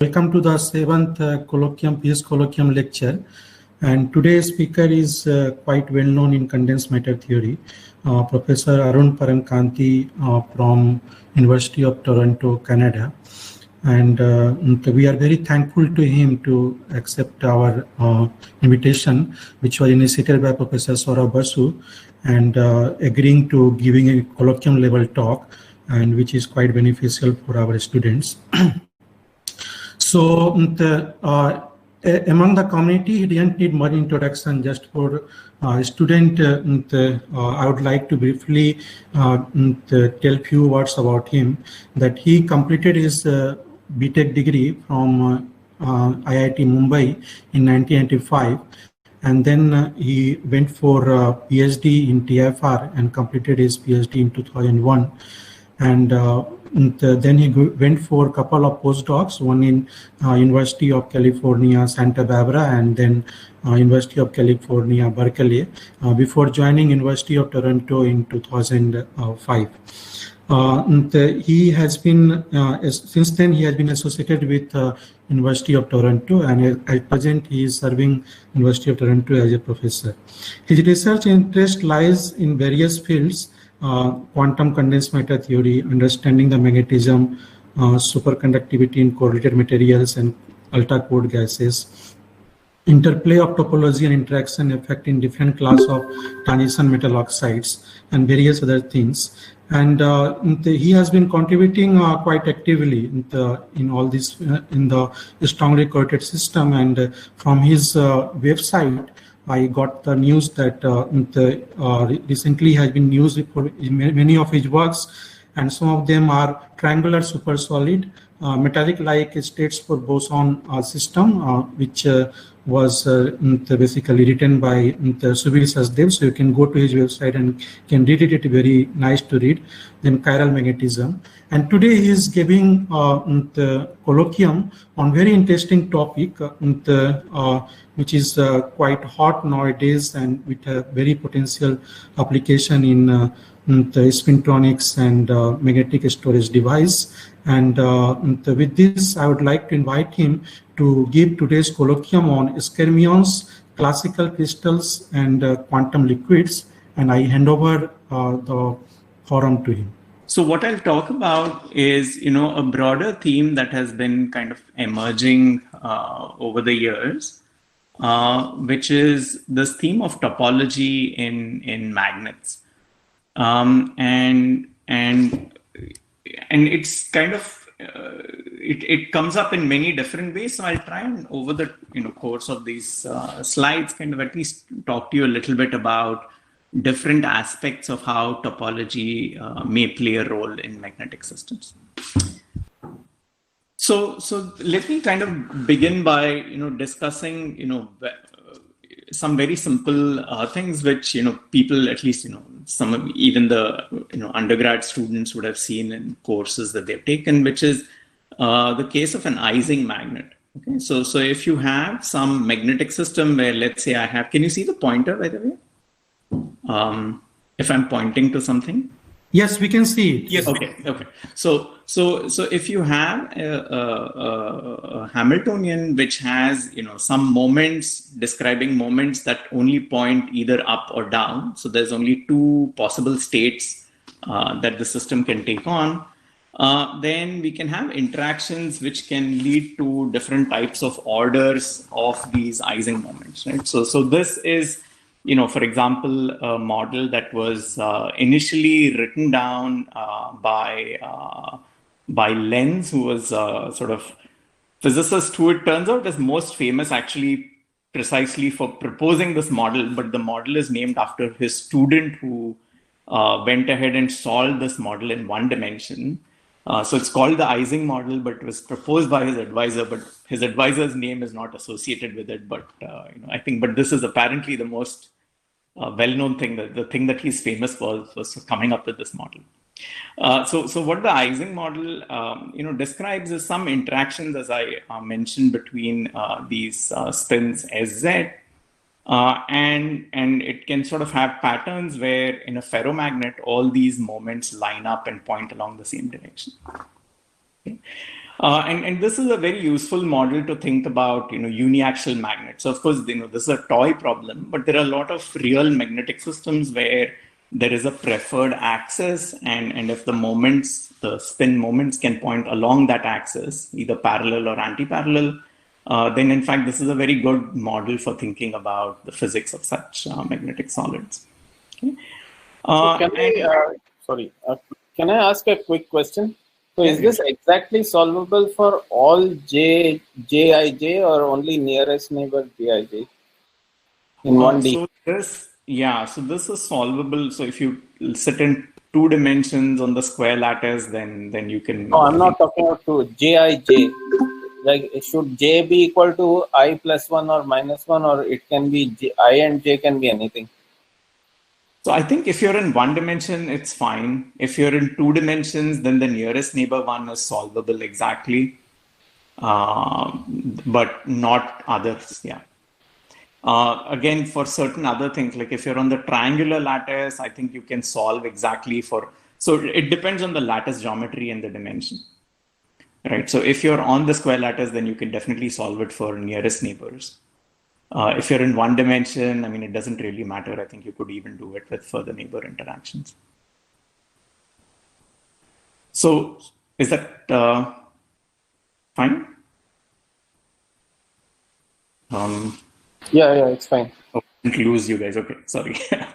Welcome to the 7th PS Colloquium lecture. And today's speaker is quite well known in condensed matter theory, Professor Arun Paramekanti from University of Toronto, Canada. And we are very thankful to him to accept our invitation, which was initiated by Professor Saurabh Basu, and agreeing to giving a colloquium level talk, and which is quite beneficial for our students. So among the community, he didn't need much introduction. Just for student, I would like to briefly tell few words about him. That he completed his BTech degree from IIT Mumbai in 1995, and then he went for PhD in TFR and completed his PhD in 2001. And then he went for a couple of postdocs, one in University of California, Santa Barbara, and then University of California, Berkeley, before joining University of Toronto in 2005. He has been, since then, he has been associated with University of Toronto, and at present he is serving University of Toronto as a professor. His research interest lies in various fields: quantum condensed matter theory, understanding the magnetism, superconductivity in correlated materials and ultra-cold gases, interplay of topology and interaction effect in different class of transition metal oxides, and various other things. And he has been contributing quite actively in all this in the strongly correlated system. And from his website, I got the news that recently has been used for many of his works, and some of them are triangular supersolid, metallic-like states for boson system, which was basically written by Subir Sachdev. So you can go to his website and can read it. It's very nice to read. Then chiral magnetism. And today he is giving the colloquium on very interesting topic, which is quite hot nowadays and with a very potential application in the spintronics and magnetic storage device. And with this, I would like to invite him to give today's colloquium on Skyrmions, classical crystals, and quantum liquids. And I hand over the forum to him. So what I'll talk about is, a broader theme that has been kind of emerging over the years, which is this theme of topology in magnets, and it's kind of it comes up in many different ways. So I'll try and over the course of these slides, kind of at least talk to you a little bit about different aspects of how topology may play a role in magnetic systems. So let me kind of begin by discussing some very simple things which people, at least some even the undergrad students would have seen in courses that they've taken, which is the case of an Ising magnet. Okay, so if you have some magnetic system where, let's say I have, can you see the pointer, by the way? If I'm pointing to something? Yes, we can see it. Yes. Okay. So if you have a Hamiltonian which has some moments, describing moments that only point either up or down, so there's only two possible states that the system can take on, then we can have interactions which can lead to different types of orders of these Ising moments, right? So this is for example, a model that was initially written down by Lenz, who was sort of physicist who it turns out is most famous actually precisely for proposing this model, but the model is named after his student who went ahead and solved this model in one dimension. So it's called the Ising model, but it was proposed by his advisor, but his advisor's name is not associated with it. But I think, but this is apparently the most well-known thing, the thing that he's famous for was coming up with this model. So what the Ising model describes is some interactions, as I mentioned, between these spins SZ, and it can sort of have patterns where in a ferromagnet all these moments line up and point along the same direction. Okay. And this is a very useful model to think about, uniaxial magnets. So of course, this is a toy problem, but there are a lot of real magnetic systems where there is a preferred axis, and if the spin moments can point along that axis, either parallel or anti-parallel, then in fact, this is a very good model for thinking about the physics of such magnetic solids. Okay. Can I ask a quick question? So is this exactly solvable for all Jij or only nearest neighbor Bij in 1D? So this is solvable. So if you sit in 2 dimensions on the square lattice, then you can. No, I'm not talking about Jij. Like, should J be equal to I plus 1 or minus 1, or it can be I and J can be anything? So I think if you're in 1 dimension, it's fine. If you're in 2 dimensions, then the nearest neighbor one is solvable exactly, but not others. Yeah. Again, for certain other things, like if you're on the triangular lattice, I think you can solve exactly for. So it depends on the lattice geometry and the dimension, right? So if you're on the square lattice, then you can definitely solve it for nearest neighbors. If you're in 1 dimension, I mean, it doesn't really matter. I think you could even do it with further neighbor interactions. So is that fine? Yeah, it's fine. Oh, I didn't lose you guys. Okay, sorry. Yeah.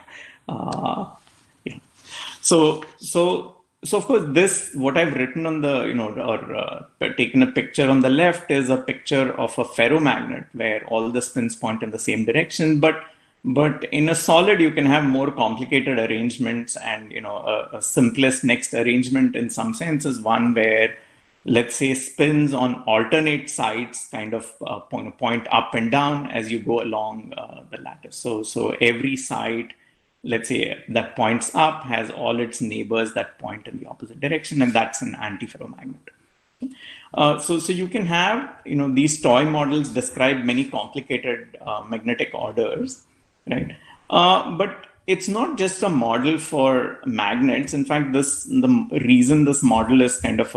So of course, this, what I've written on the, or taken a picture on the left is a picture of a ferromagnet where all the spins point in the same direction. But in a solid, you can have more complicated arrangements, and, a simplest next arrangement in some sense is one where, let's say, spins on alternate sides kind of point up and down as you go along the lattice. So every side, let's say, that points up has all its neighbors that point in the opposite direction, and that's an antiferromagnet. So you can have, these toy models describe many complicated magnetic orders, right? But it's not just a model for magnets. In fact, the reason this model is kind of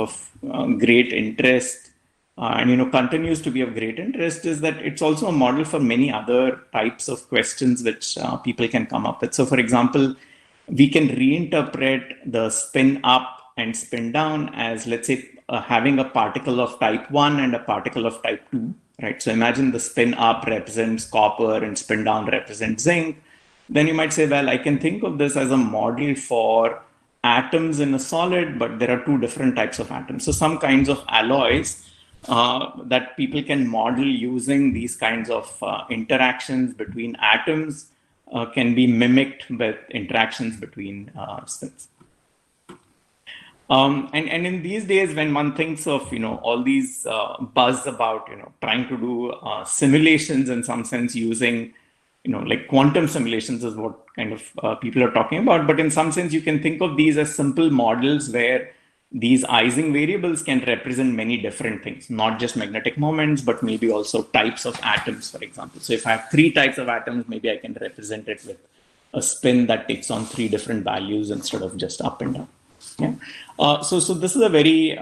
great interest and continues to be of great interest is that it's also a model for many other types of questions which people can come up with. So, for example, we can reinterpret the spin up and spin down as, let's say, having a particle of type 1 and a particle of type 2, right? So imagine the spin up represents copper and spin down represents zinc. Then you might say, well, I can think of this as a model for atoms in a solid, but there are 2 different types of atoms. So some kinds of alloys that people can model using these kinds of interactions between atoms can be mimicked with interactions between spins. And in these days, when one thinks of all these buzz about trying to do simulations in some sense using like quantum simulations is what kind of people are talking about. But in some sense, you can think of these as simple models where these Ising variables can represent many different things, not just magnetic moments, but maybe also types of atoms, for example. So if I have 3 types of atoms, maybe I can represent it with a spin that takes on 3 different values instead of just up and down. Yeah. So this is a very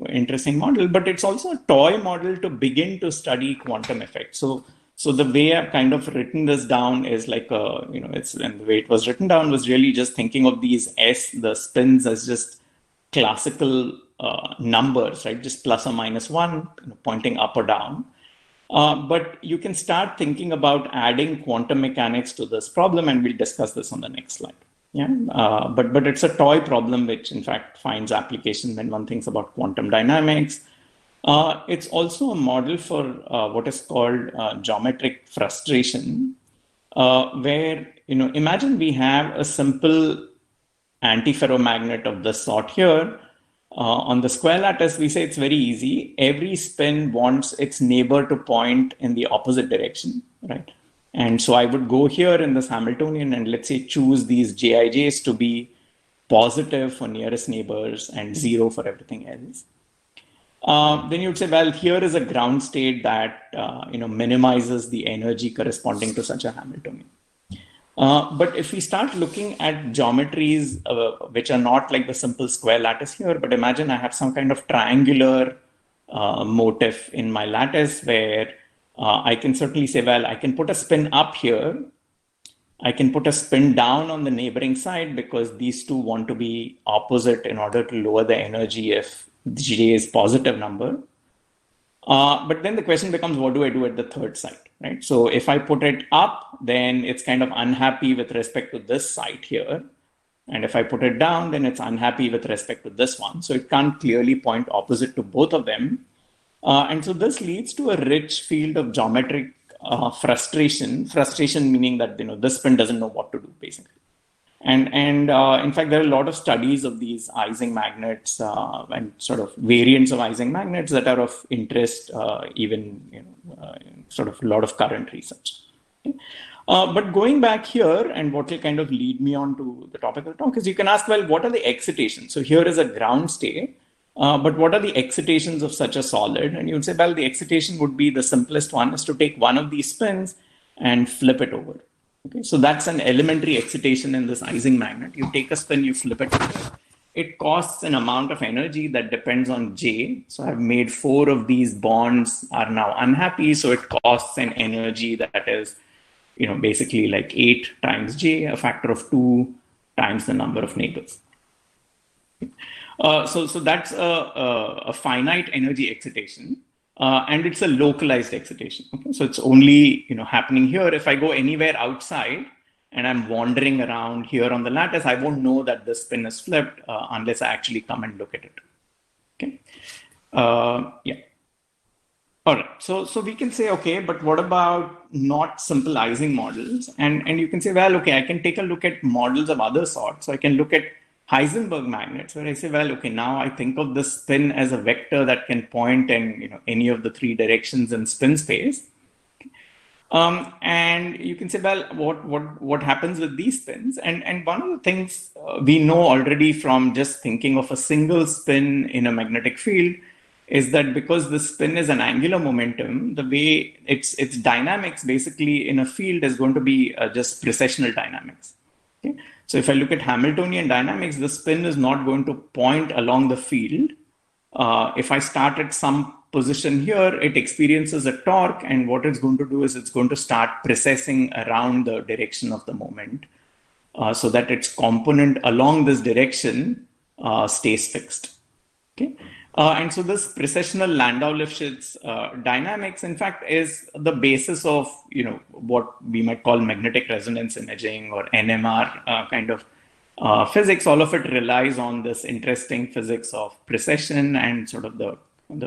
interesting model, but it's also a toy model to begin to study quantum effects. So the way I've kind of written this down is like and the way it was written down was really just thinking of these the spins as just classical numbers, right? Just plus or minus 1, pointing up or down. But you can start thinking about adding quantum mechanics to this problem, and we'll discuss this on the next slide. Yeah, but it's a toy problem which in fact finds application when one thinks about quantum dynamics. It's also a model for what is called geometric frustration, where imagine we have a simple antiferromagnet of this sort here. On the square lattice, we say it's very easy. Every spin wants its neighbor to point in the opposite direction, right? And so I would go here in this Hamiltonian and let's say choose these Jijs to be positive for nearest neighbors and 0 for everything else. Then you'd say, well, here is a ground state that minimizes the energy corresponding to such a Hamiltonian. But if we start looking at geometries which are not like the simple square lattice here, but imagine I have some kind of triangular motif in my lattice where I can certainly say, well, I can put a spin up here. I can put a spin down on the neighboring side because these two want to be opposite in order to lower the energy if J is positive number. But then the question becomes, what do I do at the third side, right? So if I put it up, then it's kind of unhappy with respect to this side here. And if I put it down, then it's unhappy with respect to this one. So it can't clearly point opposite to both of them. And so this leads to a rich field of geometric frustration meaning that, this spin doesn't know what to do, basically. And in fact, there are a lot of studies of these Ising magnets and sort of variants of Ising magnets that are of interest, even sort of a lot of current research. Okay? But going back here, and what will kind of lead me on to the topic of the talk is you can ask, well, what are the excitations? So here is a ground state, but what are the excitations of such a solid? And you would say, well, the excitation would be the simplest one is to take one of these spins and flip it over. Okay, so that's an elementary excitation in this Ising magnet. You take a spin, you flip it over. It costs an amount of energy that depends on J. So I've made 4 of these bonds are now unhappy. So it costs an energy that is, basically like 8 times J, a factor of 2 times the number of neighbors. So that's a finite energy excitation. And it's a localized excitation. Okay? So it's only happening here. If I go anywhere outside and I'm wandering around here on the lattice, I won't know that the spin is flipped unless I actually come and look at it. Okay. Yeah. All right. So we can say, okay, but what about not simple Ising models? And you can say, well, okay, I can take a look at models of other sorts. So I can look at Heisenberg magnets, where I say, well, okay, now I think of the spin as a vector that can point in any of the 3 directions in spin space. And you can say, well, what happens with these spins? And one of the things we know already from just thinking of a single spin in a magnetic field is that because the spin is an angular momentum, the way its dynamics basically in a field is going to be just precessional dynamics. Okay? So if I look at Hamiltonian dynamics, the spin is not going to point along the field. If I start at some position here, it experiences a torque, and what it's going to do is it's going to start precessing around the direction of the moment so that its component along this direction stays fixed. Okay. And so this precessional Landau-Lifshitz dynamics, in fact, is the basis of what we might call magnetic resonance imaging or NMR kind of physics. All of it relies on this interesting physics of precession and sort of the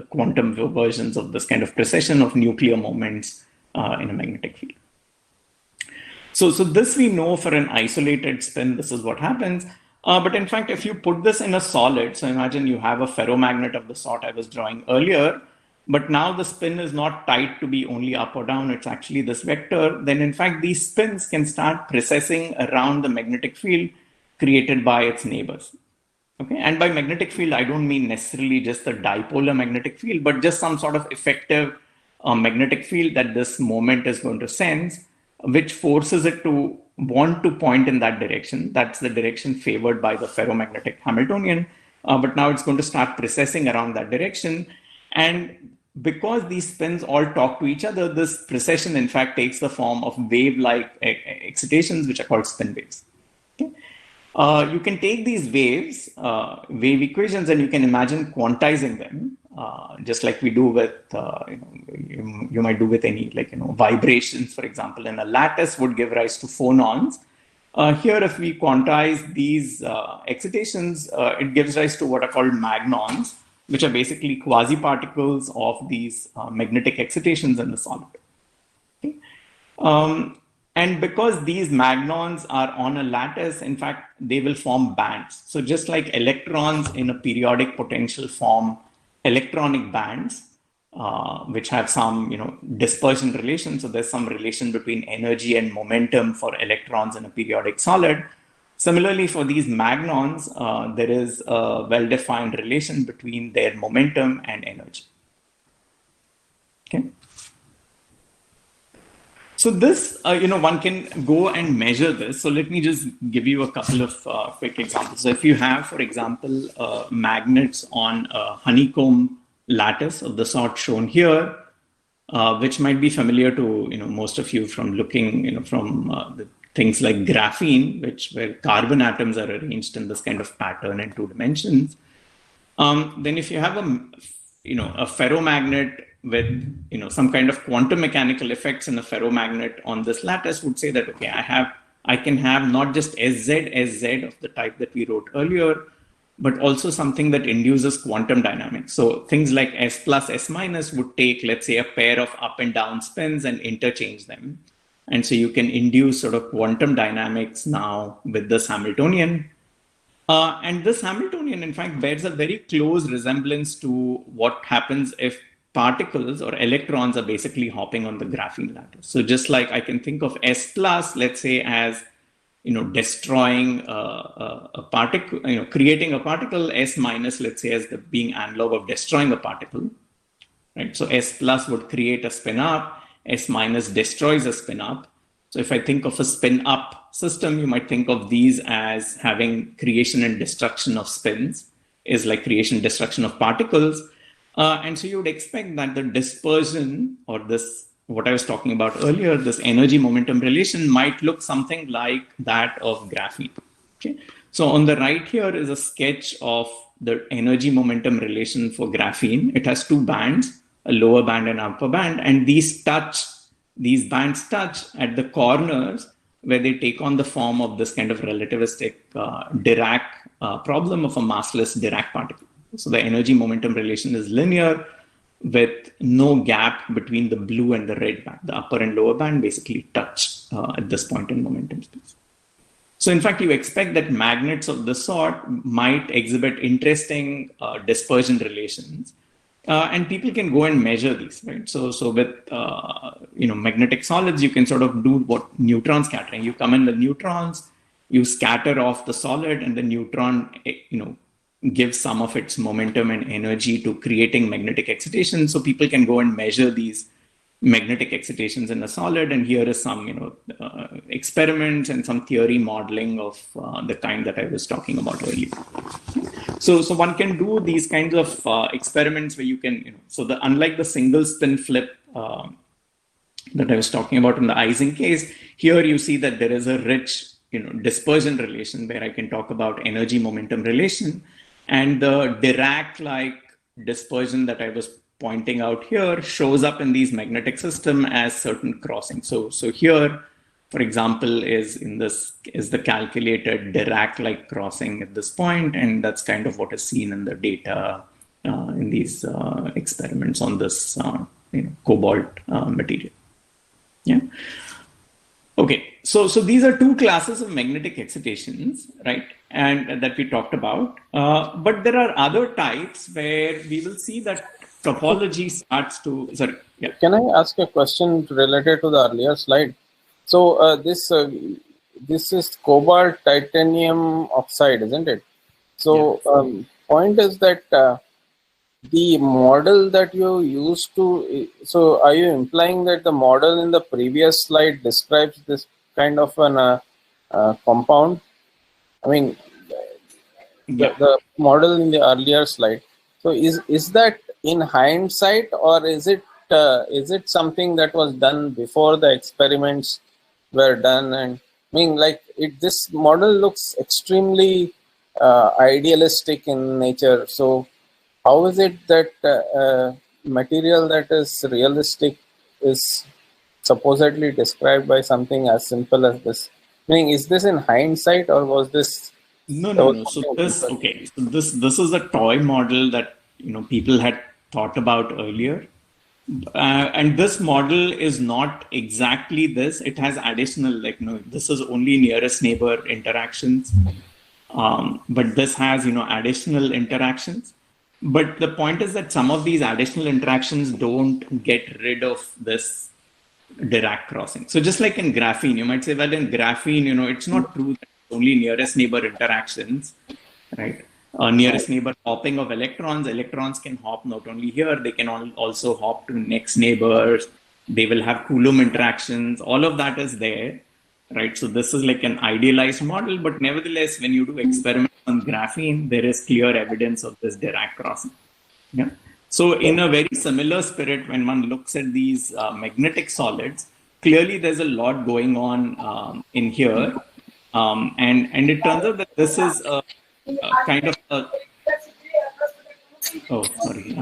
quantum versions of this kind of precession of nuclear moments in a magnetic field. So this we know for an isolated spin, this is what happens. But in fact, if you put this in a solid, so imagine you have a ferromagnet of the sort I was drawing earlier, but now the spin is not tied to be only up or down, it's actually this vector, then in fact, these spins can start precessing around the magnetic field created by its neighbors. Okay, and by magnetic field, I don't mean necessarily just the dipolar magnetic field, but just some sort of effective magnetic field that this moment is going to sense, which forces it to want to point in that direction. That's the direction favored by the ferromagnetic Hamiltonian. But now it's going to start precessing around that direction. And because these spins all talk to each other, this precession, in fact, takes the form of wave-like excitations, which are called spin waves. Okay? You can take these waves, wave equations, and you can imagine quantizing them, just like we do with, you might do with any, vibrations, for example, in a lattice would give rise to phonons. Here, if we quantize these excitations, it gives rise to what are called magnons, which are basically quasi-particles of these magnetic excitations in the solid. Okay? And because these magnons are on a lattice, in fact, they will form bands. So just like electrons in a periodic potential form electronic bands, which have some dispersion relation. So there's some relation between energy and momentum for electrons in a periodic solid. Similarly, for these magnons, there is a well-defined relation between their momentum and energy. Okay. So this, one can go and measure this. So let me just give you a couple of quick examples. So if you have, for example, magnets on a honeycomb lattice of the sort shown here, which might be familiar to most of you from looking from the things like graphene, where carbon atoms are arranged in this kind of pattern in 2 dimensions. Then if you have a ferromagnet with some kind of quantum mechanical effects in a ferromagnet on this lattice, would say that okay, I can have not just SZ of the type that we wrote earlier, but also something that induces quantum dynamics. So things like S plus S minus would take, let's say, a pair of up and down spins and interchange them. And so you can induce sort of quantum dynamics now with this Hamiltonian. And this Hamiltonian, in fact, bears a very close resemblance to what happens if particles or electrons are basically hopping on the graphene lattice. So just like I can think of S plus, let's say, as destroying a particle, creating a particle, S minus, let's say, as being analog of destroying a particle, right? So S plus would create a spin up, S minus destroys a spin up. So if I think of a spin up system, you might think of these as having creation and destruction of spins, is like creation, destruction of particles. And so you would expect that the dispersion, or this, what I was talking about earlier, this energy momentum relation might look something like that of graphene. Okay. So on the right here is a sketch of the energy momentum relation for graphene. It has 2 bands, a lower band and upper band, and these bands touch at the corners where they take on the form of this kind of relativistic Dirac problem of a massless Dirac particle. So the energy momentum relation is linear with no gap between the blue and the red band. The upper and lower band basically touch at this point in momentum space. So in fact, you expect that magnets of this sort might exhibit interesting dispersion relations. And people can go and measure these, right? So with magnetic solids, you can sort of do what neutron scattering. You come in with neutrons, you scatter off the solid, and the neutron, gives some of its momentum and energy to creating magnetic excitation. So people can go and measure these magnetic excitations in a solid. And here is some, experiments and some theory modeling of the kind that I was talking about earlier. So one can do these kinds of experiments where you can, unlike the single spin flip that I was talking about in the Ising case, here you see that there is a rich, dispersion relation where I can talk about energy momentum relation. And the Dirac-like dispersion that I was pointing out here shows up in these magnetic system as certain crossing. So here, for example, is the calculated Dirac-like crossing at this point, and that's kind of what is seen in the data in these experiments on this cobalt material. Yeah. Okay, so these are 2 classes of magnetic excitations, right? And that we talked about. But there are other types where we will see that topology starts to. Sorry. Yeah. Can I ask a question related to the earlier slide? So this is cobalt titanium oxide, isn't it? So yeah. Point is that the model that you used to, so are you implying that the model in the previous slide describes this kind of an compound? I mean, the model in the earlier slide. So is that in hindsight, or is it something that was done before the experiments were done? And I mean, like this model looks extremely idealistic in nature. So how is it that material that is realistic is supposedly described by something as simple as this? Meaning, is this in hindsight, or was this? No. So this is a toy model that people had thought about earlier, and this model is not exactly this. It has additional, this is only nearest neighbor interactions, but this has additional interactions. But the point is that some of these additional interactions don't get rid of this Dirac crossing. So just like in graphene, you might say, well, in graphene, it's not true that it's only nearest neighbor interactions, right? Nearest neighbor hopping of electrons. Electrons can hop not only here, they can also hop to next neighbors They will have Coulomb interactions. All of that is there, right? So this is like an idealized model, but nevertheless, when you do experiments on graphene, there is clear evidence of this Dirac crossing. Yeah. So in a very similar spirit, when one looks at these magnetic solids, clearly there's a lot going on in here. And it turns out that this is a kind of a, oh, sorry.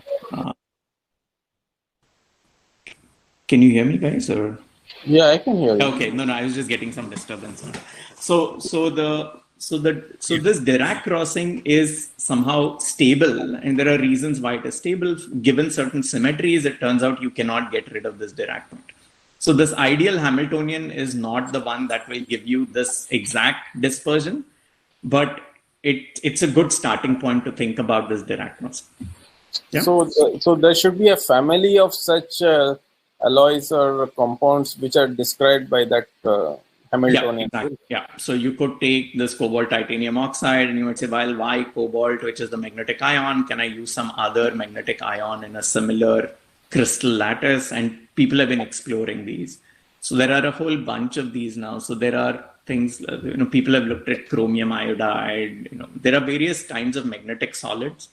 Can you hear me, guys? Or Yeah, I can hear you. okay, no, I was just getting some disturbance. So this Dirac crossing is somehow stable, and there are reasons why it is stable. Given certain symmetries, it turns out you cannot get rid of this Dirac point. So this ideal Hamiltonian is not the one that will give you this exact dispersion, but it's a good starting point to think about this Dirac crossing. Yeah? So there should be a family of such alloys or compounds which are described by that Hamiltonian. Yeah, exactly. Yeah. So you could take this cobalt titanium oxide and you would say, well, why cobalt, which is the magnetic ion? Can I use some other magnetic ion in a similar crystal lattice? And people have been exploring these. So there are a whole bunch of these now. So there are things, people have looked at chromium iodide, there are various kinds of magnetic solids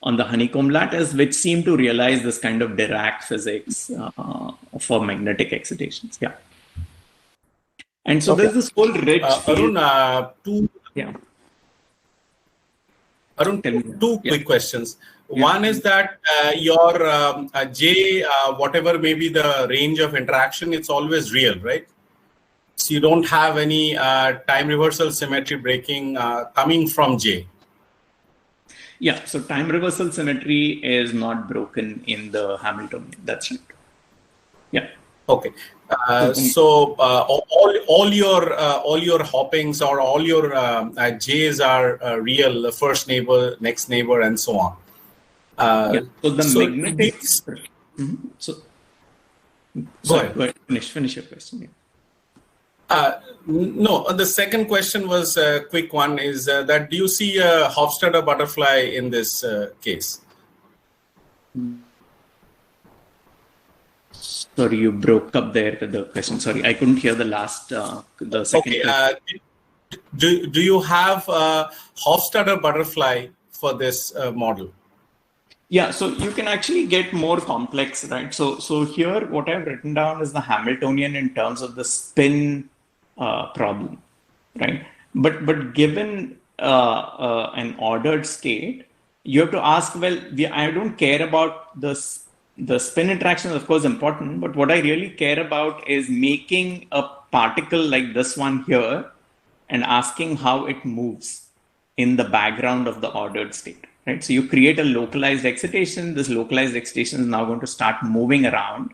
on the honeycomb lattice, which seem to realize this kind of Dirac physics for magnetic excitations. Yeah. And so there's this whole rich field. Arun, two quick questions. One is that your J, whatever may be the range of interaction, it's always real, right? So you don't have any time reversal symmetry breaking coming from J. Yeah, so time reversal symmetry is not broken in the Hamiltonian. That's right. Yeah. Okay. So all your hoppings or all your J's are real, the first neighbor, next neighbor, and so on. So the magnetic. So sorry, go ahead. Finish your question. Yeah. No, the second question was a quick one. Is that do you see a Hofstadter butterfly in this case? Sorry, you broke up there with the question. Sorry, I couldn't hear the last, the second. Okay. Do you have a Hofstadter butterfly for this model? Yeah, so you can actually get more complex, right? So here, what I've written down is the Hamiltonian in terms of the spin problem, right? But given an ordered state, you have to ask, well, I don't care about the spin interaction is of course important, but what I really care about is making a particle like this one here and asking how it moves in the background of the ordered state, right? So you create a localized excitation. This localized excitation is now going to start moving around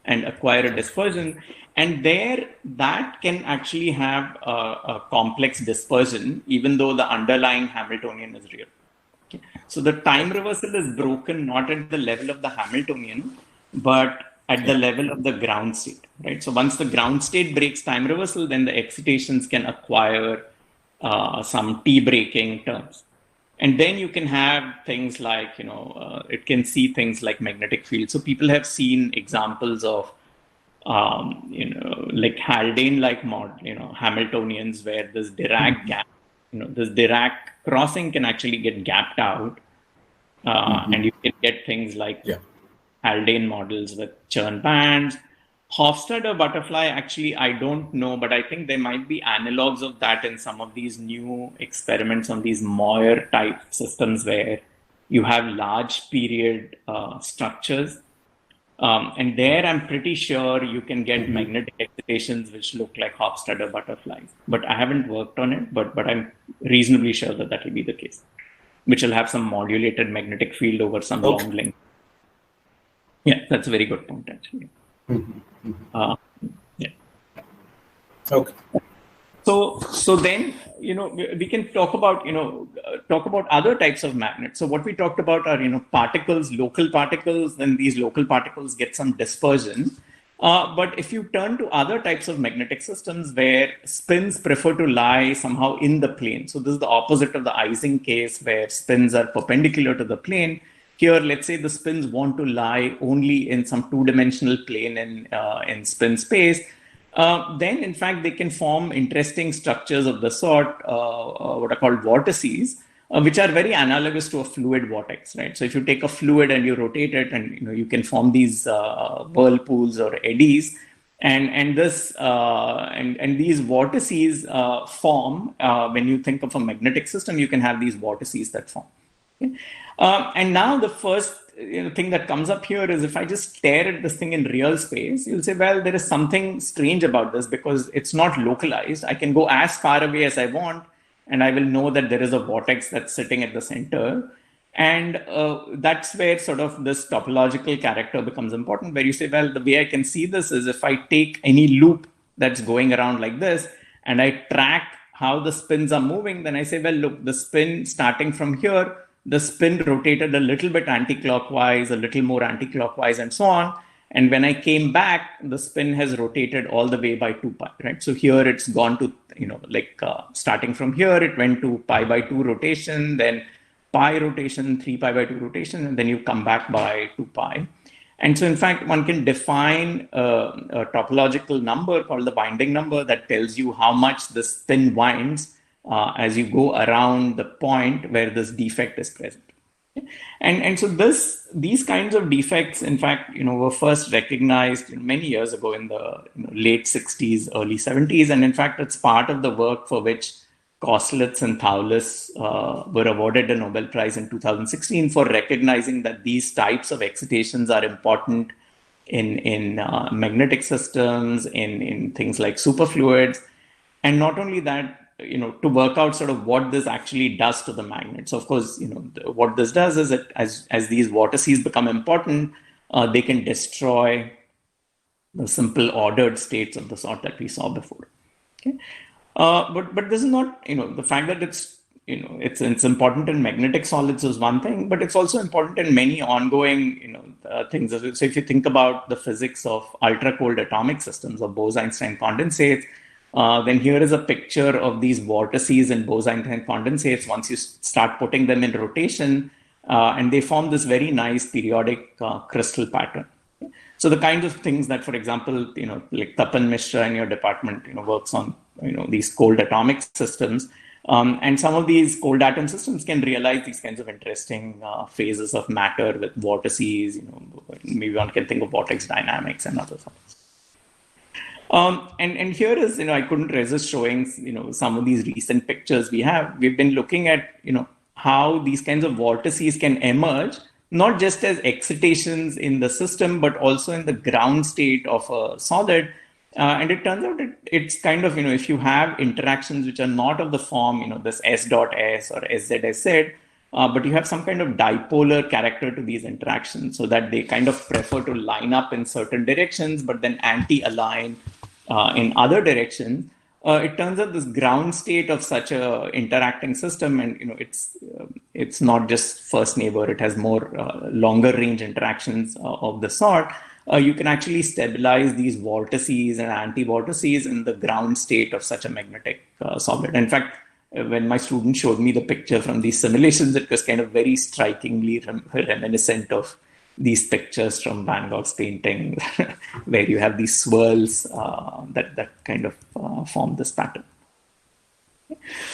and acquire a dispersion. And there, that can actually have a complex dispersion, even though the underlying Hamiltonian is real. Okay. So the time reversal is broken not at the level of the Hamiltonian, but at the level of the ground state, right? So once the ground state breaks time reversal, then the excitations can acquire some T breaking terms. And then you can have things like, it can see things like magnetic fields. So people have seen examples of, like Haldane-like Hamiltonians where this Dirac gap, this Dirac crossing can actually get gapped out. And you can get things like Haldane models with Chern bands. Hofstadter butterfly, actually, I don't know, but I think there might be analogs of that in some of these new experiments on these Moyer type systems where you have large period structures. And there I'm pretty sure you can get magnetic excitations which look like Hofstadter butterflies. But I haven't worked on it, but I'm reasonably sure that will be the case, which will have some modulated magnetic field over some long length. Yeah, that's a very good point, actually. Yeah. Okay. So then, we can talk about other types of magnets. So what we talked about are, particles, local particles, then these local particles get some dispersion. But if you turn to other types of magnetic systems where spins prefer to lie somehow in the plane. So this is the opposite of the Ising case where spins are perpendicular to the plane. here, let's say the spins want to lie only in some two-dimensional plane in spin space, then in fact they can form interesting structures of the sort, what are called vortices, which are very analogous to a fluid vortex, right? So if you take a fluid and you rotate it, and you can form these whirlpools or eddies, and these vortices form when you think of a magnetic system. You can have these vortices that form. Okay? And now the first thing that comes up here is, if I just stare at this thing in real space, you'll say, well, there is something strange about this because it's not localized. I can go as far away as I want, and I will know that there is a vortex that's sitting at the center. And that's where sort of this topological character becomes important, where you say, well, the way I can see this is if I take any loop that's going around like this, and I track how the spins are moving, then I say, well, look, the spin starting from here, the spin rotated a little bit anti-clockwise, a little more anti-clockwise, and so on. And when I came back, the spin has rotated all the way by 2 pi, right? So here it's gone to, starting from here, it went to pi by 2 rotation, then pi rotation, 3 pi by 2 rotation, and then you come back by 2 pi. And so in fact, one can define a topological number called the winding number that tells you how much the spin winds as you go around the point where this defect is present. And so these kinds of defects, in fact, were first recognized many years ago in the late 60s, early 70s. And in fact, it's part of the work for which Koslitz and Thouless were awarded a Nobel Prize in 2016 for recognizing that these types of excitations are important in magnetic systems, in things like superfluids. And not only that, to work out sort of what this actually does to the magnet. So of course, what this does is that as these vortices become important, they can destroy the simple ordered states of the sort that we saw before. Okay, but this is not, the fact that it's important in magnetic solids is one thing, but it's also important in many ongoing, things. So if you think about the physics of ultra cold atomic systems or Bose-Einstein condensates, then here is a picture of these vortices in Bose-Einstein condensates once you start putting them in rotation, and they form this very nice periodic crystal pattern. So the kinds of things that, for example, like Tapan Mishra in your department, works on, these cold atomic systems, and some of these cold atom systems can realize these kinds of interesting phases of matter with vortices. Maybe one can think of vortex dynamics and other things. And here is, I couldn't resist showing, some of these recent pictures we have. We've been looking at, how these kinds of vortices can emerge, not just as excitations in the system, but also in the ground state of a solid. And it turns out it's kind of, if you have interactions which are not of the form, this S dot S or SZSZ, but you have some kind of dipolar character to these interactions, so that they kind of prefer to line up in certain directions, but then anti-align in other directions. It turns out this ground state of such a interacting system, and it's not just first neighbor, it has more longer range interactions of the sort. You can actually stabilize these vortices and anti-vortices in the ground state of such a magnetic solid. In fact, when my student showed me the picture from these simulations, it was kind of very strikingly reminiscent of these pictures from Van Gogh's painting, where you have these swirls that kind of form this pattern.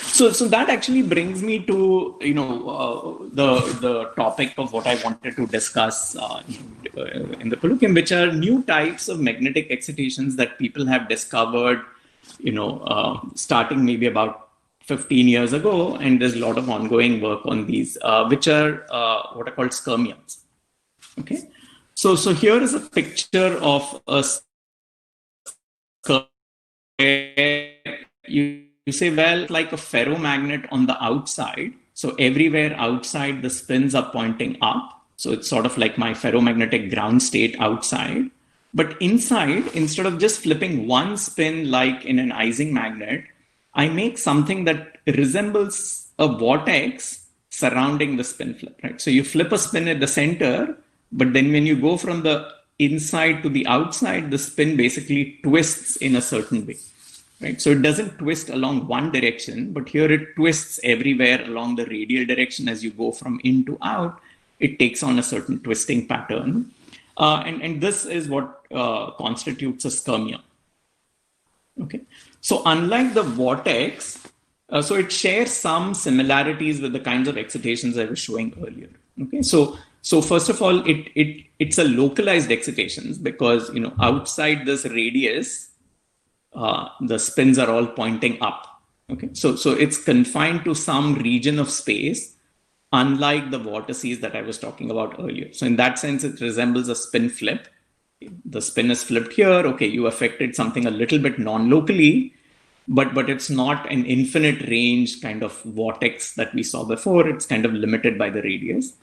So that actually brings me to the topic of what I wanted to discuss in the colloquium, which are new types of magnetic excitations that people have discovered, starting maybe about 15 years ago, and there's a lot of ongoing work on these, which are what are called Skyrmions. Okay, so here is a picture of a you say, well, like a ferromagnet on the outside. So everywhere outside the spins are pointing up. So it's sort of like my ferromagnetic ground state outside. But inside, instead of just flipping one spin like in an Ising magnet, I make something that resembles a vortex surrounding the spin flip, right? So you flip a spin at the center, but then when you go from the inside to the outside, the spin basically twists in a certain way. Right? So it doesn't twist along one direction, but here it twists everywhere along the radial direction as you go from in to out. it takes on a certain twisting pattern. And this is what constitutes a skyrmion. Okay. So unlike the vortex, so it shares some similarities with the kinds of excitations I was showing earlier. Okay. So first of all, it's a localized excitations because, outside this radius, the spins are all pointing up. Okay. So it's confined to some region of space, unlike the vortices that I was talking about earlier. So in that sense, it resembles a spin flip. The spin is flipped here. Okay, you affected something a little bit non-locally, but it's not an infinite range kind of vortex that we saw before. It's kind of limited by the radius.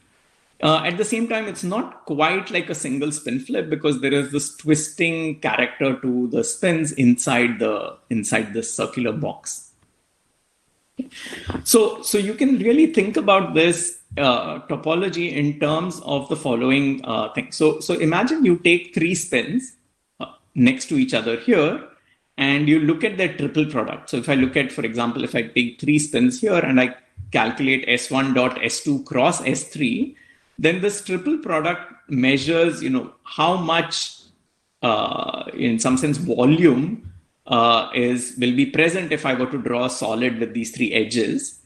At the same time, it's not quite like a single spin flip because there is this twisting character to the spins inside this circular box. So you can really think about this topology in terms of the following thing. So imagine you take 3 spins next to each other here, and you look at their triple product. So if I look at, for example, if I take 3 spins here and I calculate S1 dot S2 cross S3, then this triple product measures, how much, in some sense, volume will be present if I were to draw a solid with these 3 edges.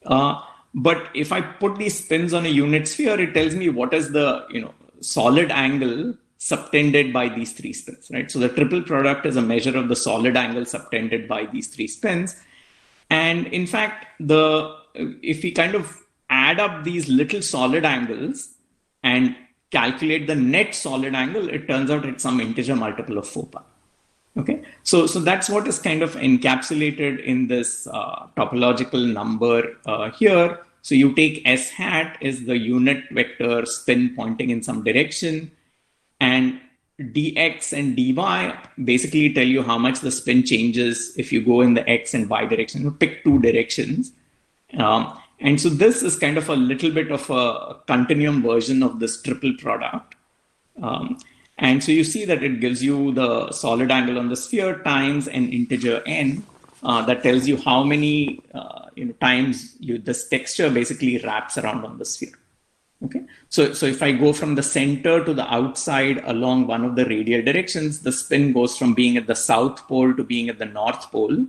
But if I put these spins on a unit sphere, it tells me what is the solid angle subtended by these 3 spins, right? So the triple product is a measure of the solid angle subtended by these 3 spins. And in fact, if we kind of add up these little solid angles and calculate the net solid angle, it turns out it's some integer multiple of 4 pi. Okay, so that's what is kind of encapsulated in this topological number here. So you take S hat is the unit vector spin pointing in some direction, and dx and dy basically tell you how much the spin changes if you go in the x and y direction. You pick 2 directions. And so this is kind of a little bit of a continuum version of this triple product. And so you see that it gives you the solid angle on the sphere times an integer n that tells you how many times this texture basically wraps around on the sphere. Okay, so if I go from the center to the outside along one of the radial directions, the spin goes from being at the south pole to being at the north pole.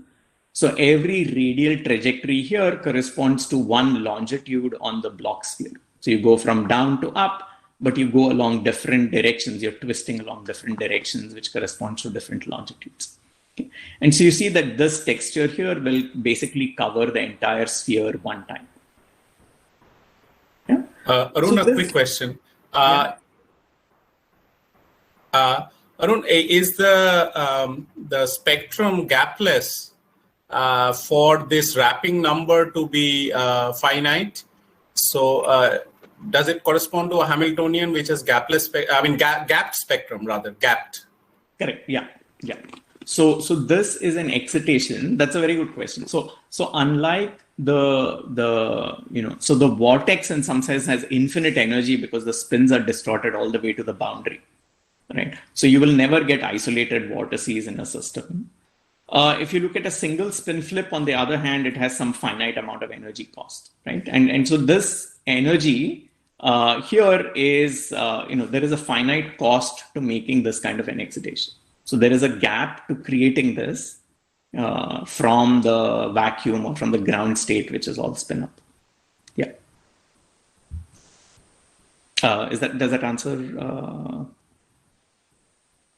So every radial trajectory here corresponds to one longitude on the block sphere. So you go from down to up, but you go along different directions. You're twisting along different directions, which corresponds to different longitudes. Okay? And so you see that this texture here will basically cover the entire sphere one time. Yeah? Arun, a quick question. Arun, is the spectrum gapless for this wrapping number to be finite? So does it correspond to a Hamiltonian which is gapless? Gapped spectrum rather, gapped. Correct. Yeah. So this is an excitation. That's a very good question. So unlike so the vortex in some sense has infinite energy because the spins are distorted all the way to the boundary, right? So you will never get isolated vortices in a system. If you look at a single spin flip, on the other hand, it has some finite amount of energy cost, right? And so this energy here is, there is a finite cost to making this kind of an excitation. So there is a gap to creating this from the vacuum or from the ground state, which is all spin up. Yeah. Does that answer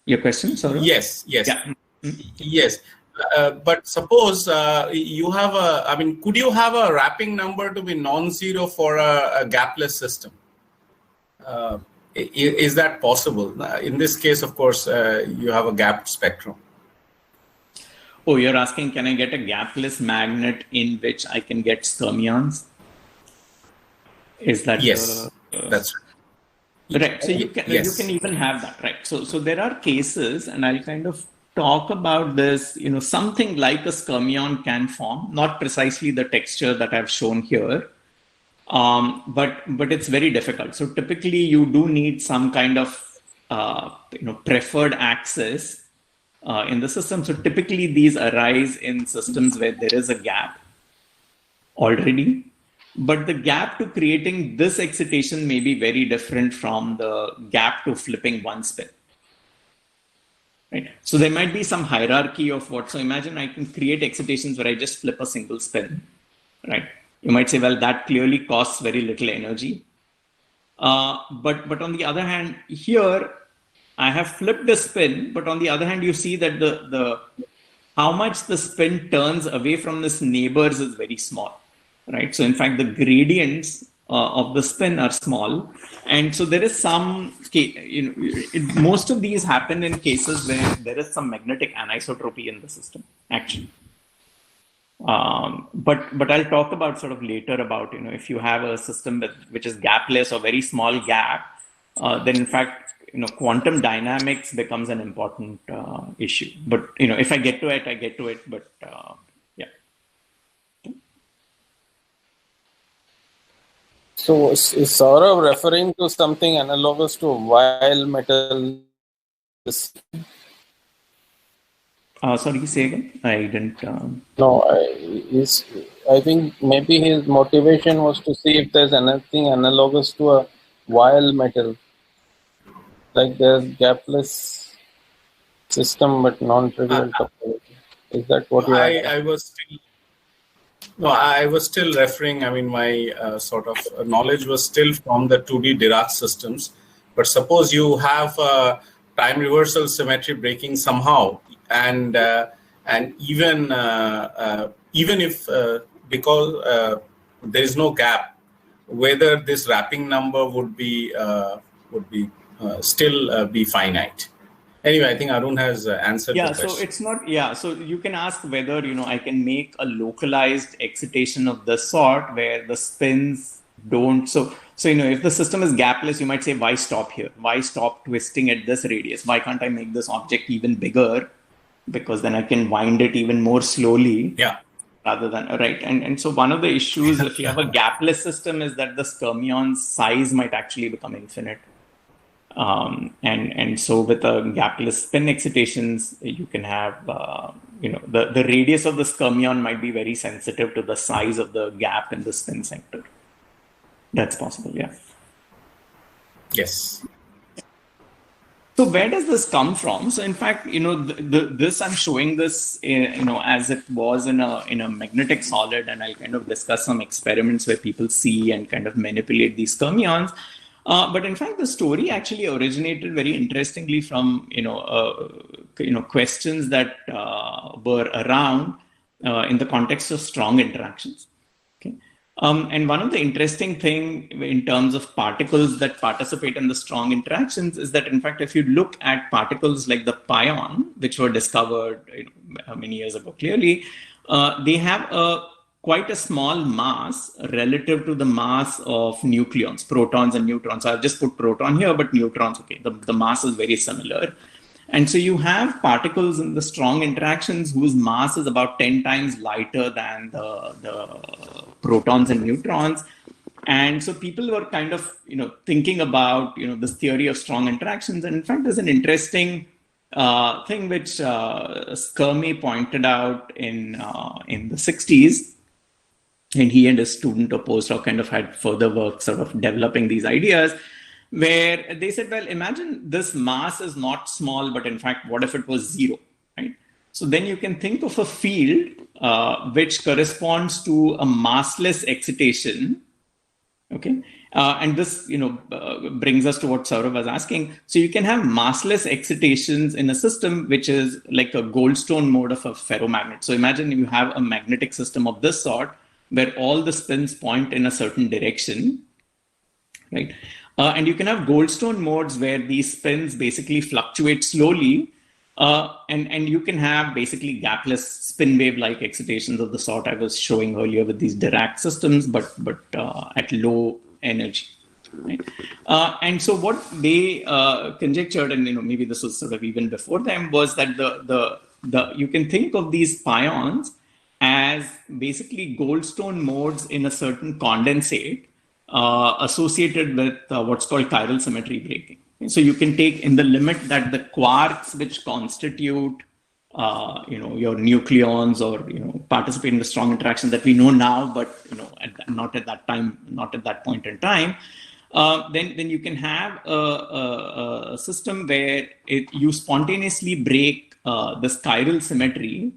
your question, Saurabh? Yes. Yeah. Yes. But suppose you have could you have a wrapping number to be non-zero for a gapless system? Is that possible? In this case, of course, you have a gapped spectrum. Oh, you're asking, can I get a gapless magnet in which I can get skyrmions? Is that? Yes, that's right. Right. So you can even have that, right? So there are cases, and I'll kind of talk about this, something like a skyrmion can form, not precisely the texture that I've shown here, but it's very difficult. So typically you do need some kind of, preferred axis in the system. So typically these arise in systems where there is a gap already. But the gap to creating this excitation may be very different from the gap to flipping one spin. Right? So there might be some hierarchy of what. So imagine I can create excitations where I just flip a single spin. Right? You might say, well, that clearly costs very little energy. But on the other hand, here I have flipped the spin, but on the other hand, you see that the how much the spin turns away from this neighbors is very small, right? So in fact, the gradients of the spin are small, and so there is some, most of these happen in cases where there is some magnetic anisotropy in the system, actually. But I'll talk about sort of later about, if you have a system which is gapless or very small gap, then in fact, quantum dynamics becomes an important issue. But, if I get to it, I get to it. But yeah. So is Saurav referring to something analogous to Weil metal? Sorry, say again. I didn't. No, I think maybe his motivation was to see if there's anything analogous to a Weil metal. Like there's gapless system but non-trivial topology. Is that what you I was still referring, I mean, my sort of knowledge was still from the 2D Dirac systems. But suppose you have time reversal symmetry breaking somehow, and even if because there is no gap, whether this wrapping number would be still be finite. Anyway, I think Arun has answered the question. So it's not, so you can ask whether, I can make a localized excitation of the sort where the spins don't. So if the system is gapless, you might say, why stop here? Why stop twisting at this radius? Why can't I make this object even bigger? Because then I can wind it even more slowly. Yeah. Rather than, right. And so one of the issues, if you have a gapless system, is that the Skyrmion's size might actually become infinite. And so with a gapless spin excitations, you can have, the radius of the Skyrmion might be very sensitive to the size of the gap in the spin sector. That's possible, yeah. Yes. So where does this come from? So in fact, this I'm showing this, as it was in a magnetic solid, and I'll kind of discuss some experiments where people see and kind of manipulate these Skyrmions. But in fact, the story actually originated very interestingly from questions that were around in the context of strong interactions. Okay, and one of the interesting thing in terms of particles that participate in the strong interactions is that in fact, if you look at particles like the pion, which were discovered many years ago, clearly they have quite a small mass relative to the mass of nucleons, protons and neutrons. So I've just put proton here, but neutrons, okay, the mass is very similar. And so you have particles in the strong interactions whose mass is about 10 times lighter than the protons and neutrons. And so people were kind of, thinking about, this theory of strong interactions. And in fact, there's an interesting thing which Skyrmy pointed out in the 60s. And he and his student or postdoc kind of had further work sort of developing these ideas where they said, well, imagine this mass is not small, but in fact, what if it was zero, right? So then you can think of a field which corresponds to a massless excitation, okay? And this, brings us to what Saurav was asking. So you can have massless excitations in a system which is like a Goldstone mode of a ferromagnet. So imagine you have a magnetic system of this sort, where all the spins point in a certain direction, right? And you can have Goldstone modes where these spins basically fluctuate slowly, and you can have basically gapless spin wave-like excitations of the sort I was showing earlier with these Dirac systems, but at low energy. Right? And so what they conjectured, and maybe this was sort of even before them, was that the you can think of these pions as basically Goldstone modes in a certain condensate associated with what's called chiral symmetry breaking. So you can take in the limit that the quarks which constitute your nucleons or participate in the strong interaction that we know now, but not at that time, not at that point in time. Then you can have a system where you spontaneously break the chiral symmetry,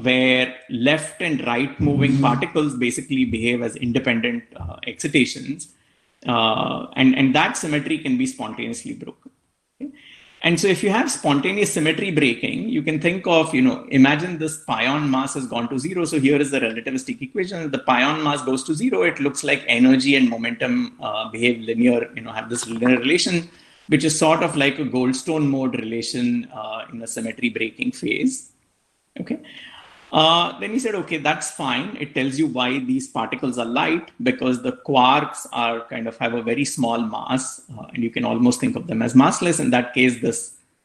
where left and right moving particles basically behave as independent excitations, and that symmetry can be spontaneously broken. Okay? And so if you have spontaneous symmetry breaking, you can think of, imagine this pion mass has gone to zero. So here is the relativistic equation. If the pion mass goes to zero, it looks like energy and momentum behave linear, have this linear relation, which is sort of like a Goldstone mode relation in a symmetry breaking phase. Okay. Then he said, okay, that's fine. It tells you why these particles are light, because the quarks are have a very small mass, and you can almost think of them as massless. In that case,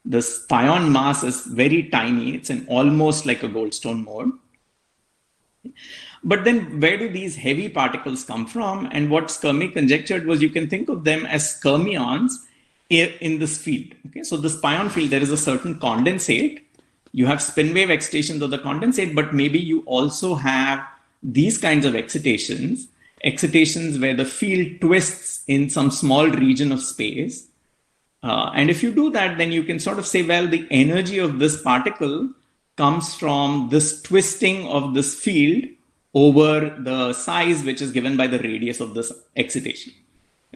this pion mass is very tiny. It's almost like a Goldstone mode. But then where do these heavy particles come from? And what Skyrmi conjectured was you can think of them as skyrmions in this field. Okay, so this pion field, there is a certain condensate. You have spin wave excitations of the condensate, but maybe you also have these kinds of excitations where the field twists in some small region of space. And if you do that, then you can sort of say, well, the energy of this particle comes from this twisting of this field over the size which is given by the radius of this excitation.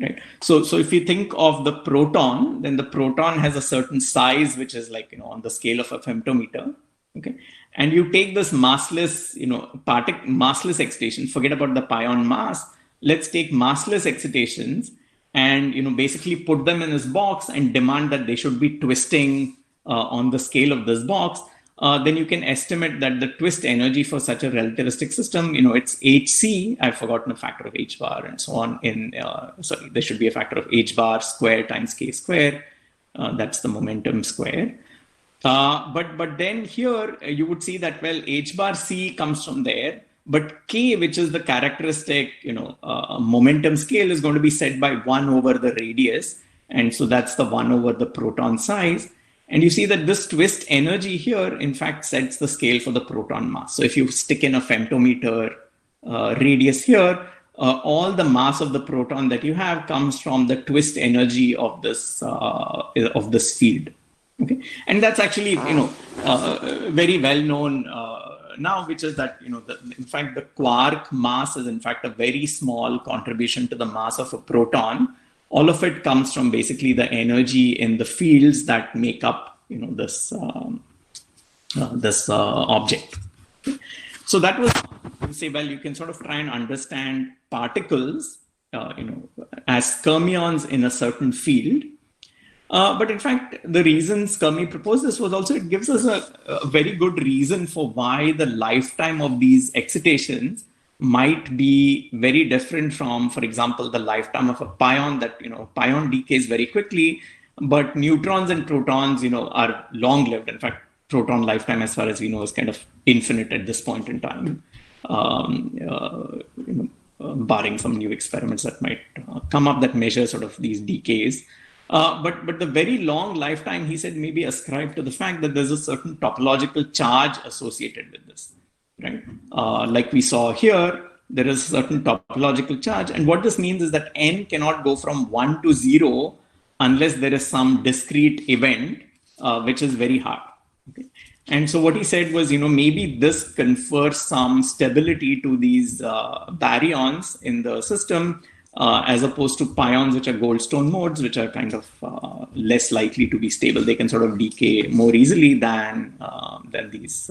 Right. So if you think of the proton, then the proton has a certain size, which is on the scale of a femtometer. Okay. And you take this massless, massless excitation, forget about the pion mass. Let's take massless excitations and, basically put them in this box and demand that they should be twisting on the scale of this box. Then you can estimate that the twist energy for such a relativistic system, it's hc, I've forgotten a factor of h bar and so on there should be a factor of h bar square times k square. That's the momentum square. But then here you would see that, well, h bar c comes from there, but k, which is the characteristic, momentum scale, is going to be set by 1 over the radius. And so that's the 1 over the proton size. And you see that this twist energy here, in fact, sets the scale for the proton mass. So if you stick in a femtometer radius here, all the mass of the proton that you have comes from the twist energy of this field. Okay, and that's actually very well known now, which is that in fact the quark mass is in fact a very small contribution to the mass of a proton. All of it comes from basically the energy in the fields that make up, this object. Okay. So that was, you say, well, you can sort of try and understand particles, as skyrmions in a certain field. But in fact, the reason Skyrmi proposed this was also it gives us a very good reason for why the lifetime of these excitations might be very different from, for example, the lifetime of a pion. That pion decays very quickly, but neutrons and protons are long lived. In fact, proton lifetime, as far as we know, is kind of infinite at this point in time, barring some new experiments that might come up that measure sort of these decays. But the very long lifetime, he said, may be ascribed to the fact that there's a certain topological charge associated with this. Right, like we saw here, there is a certain topological charge, and what this means is that n cannot go from 1 to 0 unless there is some discrete event, which is very hard. Okay? And so what he said was, maybe this confers some stability to these baryons in the system, as opposed to pions, which are Goldstone modes, which are kind of less likely to be stable. They can sort of decay more easily than these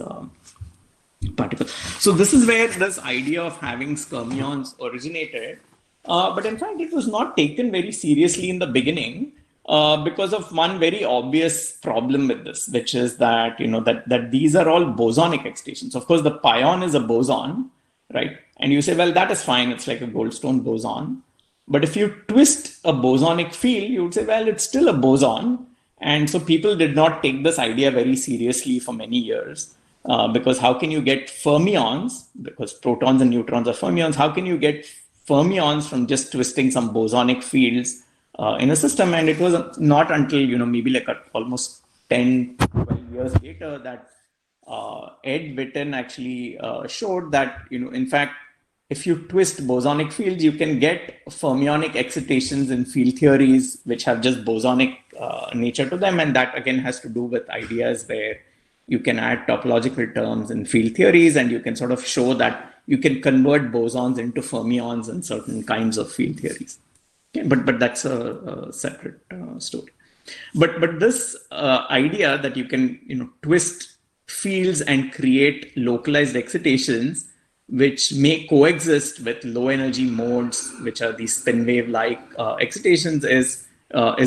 particles. So this is where this idea of having skyrmions originated. But in fact, it was not taken very seriously in the beginning because of one very obvious problem with this, which is that, that these are all bosonic excitations. Of course, the pion is a boson, right? And you say, well, that is fine. It's like a Goldstone boson. But if you twist a bosonic field, you would say, well, it's still a boson. And so people did not take this idea very seriously for many years. Because how can you get fermions, because protons and neutrons are fermions, how can you get fermions from just twisting some bosonic fields in a system? And it was not until, maybe like almost 10, 12 years later that Ed Witten actually showed that, in fact, if you twist bosonic fields, you can get fermionic excitations in field theories which have just bosonic nature to them. And that again has to do with ideas where you can add topological terms in field theories, and you can sort of show that you can convert bosons into fermions in certain kinds of field theories. Okay, but that's a separate story. But this idea that you can twist fields and create localized excitations which may coexist with low energy modes, which are these spin wave like excitations, is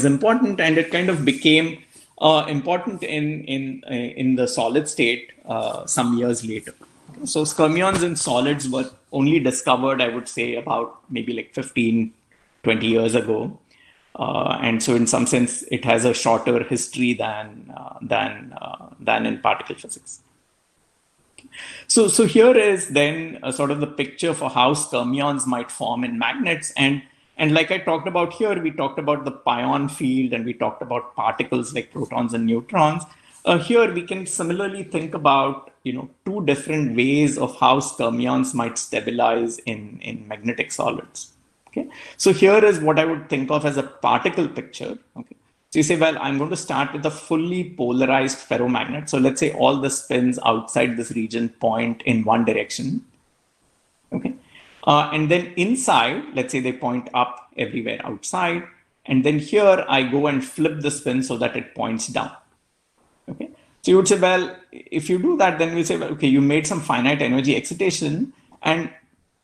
important, and it kind of became important in the solid state some years later. So skyrmions in solids were only discovered, I would say, about maybe like 15, 20 years ago. And so in some sense, it has a shorter history than in particle physics. So here is then sort of the picture for how skyrmions might form in magnets. And like I talked about here, we talked about the pion field and we talked about particles like protons and neutrons. Here we can similarly think about two different ways of how skyrmions might stabilize in magnetic solids. Okay, so here is what I would think of as a particle picture. Okay, so you say, well, I'm going to start with a fully polarized ferromagnet. So let's say all the spins outside this region point in one direction. Okay, and then inside, let's say they point up everywhere outside. And then here I go and flip the spin so that it points down. Okay, so you would say, well, if you do that, then we say, well, okay, you made some finite energy excitation, and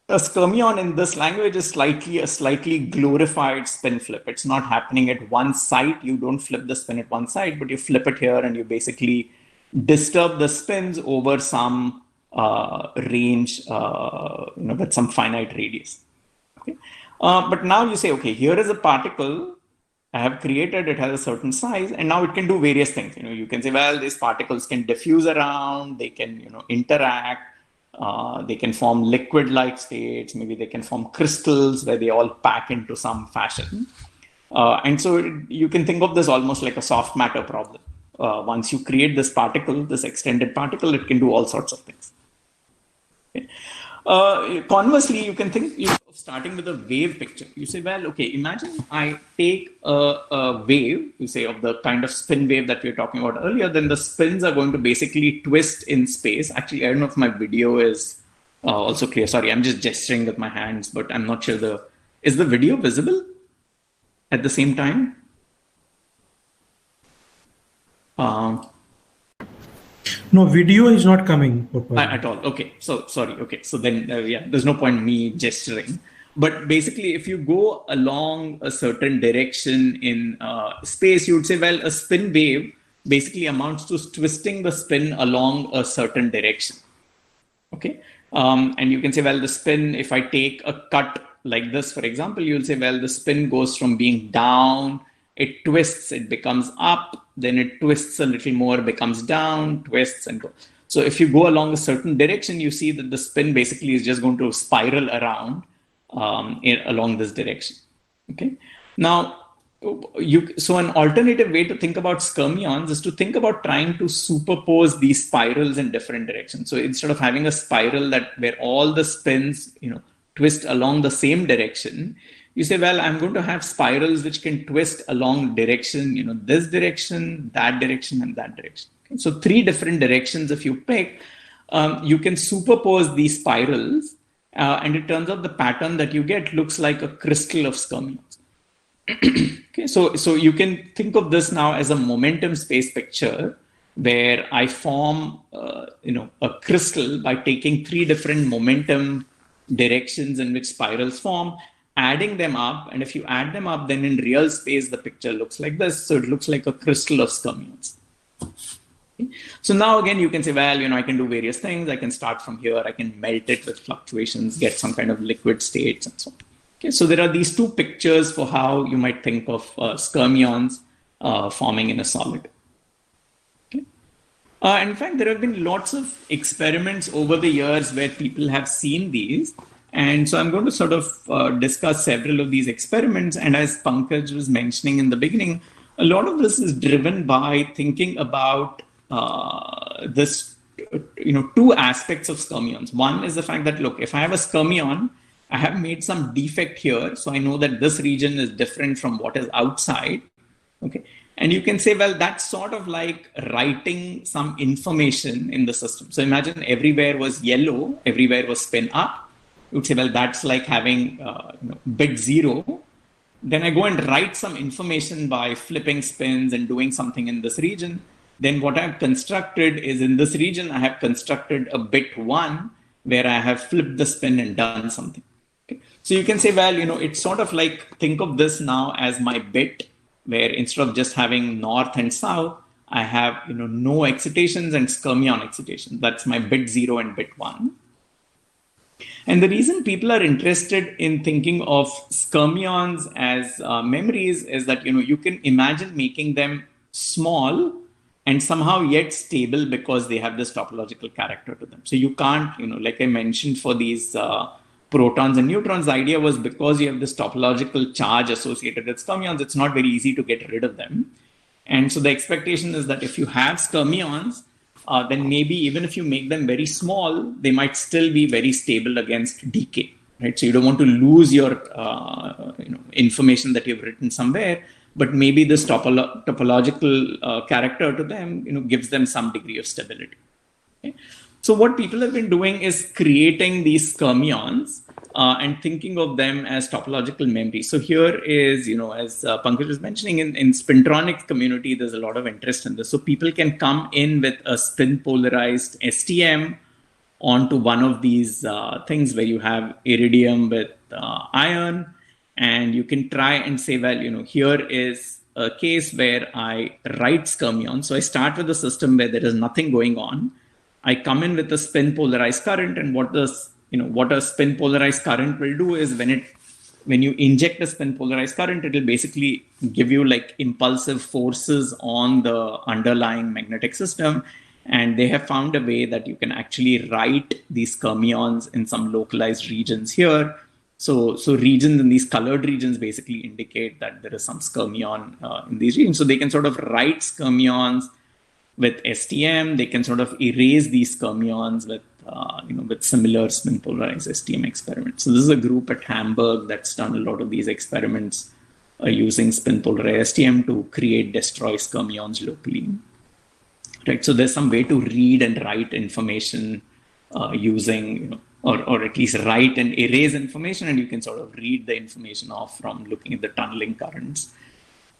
a skyrmion in this language is a slightly glorified spin flip. It's not happening at one site. You don't flip the spin at one site, but you flip it here and you basically disturb the spins over some range, with some finite radius. Okay, but now you say, okay, here is a particle I have created. It has a certain size, and now it can do various things. You can say, well, these particles can diffuse around. They can, interact. They can form liquid-like states. Maybe they can form crystals where they all pack into some fashion. And so you can think of this almost like a soft matter problem. Once you create this particle, this extended particle, it can do all sorts of things. Okay. Conversely, you can think of starting with a wave picture. You say, well, okay, imagine I take a wave, you say, of the kind of spin wave that we were talking about earlier, then the spins are going to basically twist in space. Actually, I don't know if my video is also clear. Sorry, I'm just gesturing with my hands, but I'm not sure is the video visible at the same time? No, video is not coming. At all. Okay. So sorry. Okay. So then, there's no point me gesturing. But basically, if you go along a certain direction in space, you would say, well, a spin wave basically amounts to twisting the spin along a certain direction. Okay. And you can say, well, the spin, if I take a cut like this, for example, you'll say, well, the spin goes from being down, it twists, it becomes up, then it twists a little more, becomes down, twists, and go. So if you go along a certain direction, you see that the spin basically is just going to spiral around along this direction. Okay. Now, so an alternative way to think about skyrmions is to think about trying to superpose these spirals in different directions. So instead of having a spiral where all the spins, twist along the same direction, you say, well, I'm going to have spirals which can twist along direction, this direction, that direction, and that direction. Okay? So 3 different directions, if you pick, you can superpose these spirals, and it turns out the pattern that you get looks like a crystal of skyrmions. Okay, so you can think of this now as a momentum space picture where I form, a crystal by taking 3 different momentum directions in which spirals form, adding them up, and if you add them up, then in real space, the picture looks like this. So it looks like a crystal of skyrmions. Okay. So now again, you can say, well, I can do various things. I can start from here. I can melt it with fluctuations, get some kind of liquid states and so on. Okay. So there are these 2 pictures for how you might think of skyrmions forming in a solid. Okay. In fact, there have been lots of experiments over the years where people have seen these. And so I'm going to sort of discuss several of these experiments. And as Pankaj was mentioning in the beginning, a lot of this is driven by thinking about this, two aspects of skyrmions. One is the fact that, look, if I have a skyrmion, I have made some defect here, so I know that this region is different from what is outside. Okay, and you can say, well, that's sort of like writing some information in the system. So imagine everywhere was yellow, everywhere was spin up. You would say, well, that's like having bit 0. Then I go and write some information by flipping spins and doing something in this region. Then what I've constructed is, in this region, I have constructed a bit 1 where I have flipped the spin and done something. Okay. So you can say, well, it's sort of like, think of this now as my bit, where instead of just having north and south, I have no excitations and skyrmion excitations. That's my bit 0 and bit 1. And the reason people are interested in thinking of skyrmions as memories is that you can imagine making them small and somehow yet stable because they have this topological character to them. So you can't, like I mentioned for these protons and neutrons, the idea was because you have this topological charge associated with skyrmions, it's not very easy to get rid of them. And so the expectation is that if you have skyrmions, then maybe even if you make them very small, they might still be very stable against decay, right? So you don't want to lose your information that you've written somewhere, but maybe this topological character to them gives them some degree of stability. Okay? So what people have been doing is creating these skyrmions and thinking of them as topological memory. So here is, as Pankaj was mentioning, in spintronics community, there's a lot of interest in this. So people can come in with a spin polarized STM onto one of these things where you have iridium with iron, and you can try and say, well, here is a case where I write skyrmion. So I start with a system where there is nothing going on. I come in with a spin polarized current, and what a spin polarized current will do is when you inject a spin polarized current, it will basically give you like impulsive forces on the underlying magnetic system. And they have found a way that you can actually write these skyrmions in some localized regions here. So regions in these colored regions basically indicate that there is some skyrmion in these regions. So they can sort of write skyrmions with STM. They can sort of erase these skyrmions with with similar spin polarized STM experiments. So this is a group at Hamburg that's done a lot of these experiments using spin polarized STM to create destroy skyrmions locally. Right. So there's some way to read and write information using or at least write and erase information, and you can sort of read the information off from looking at the tunneling currents.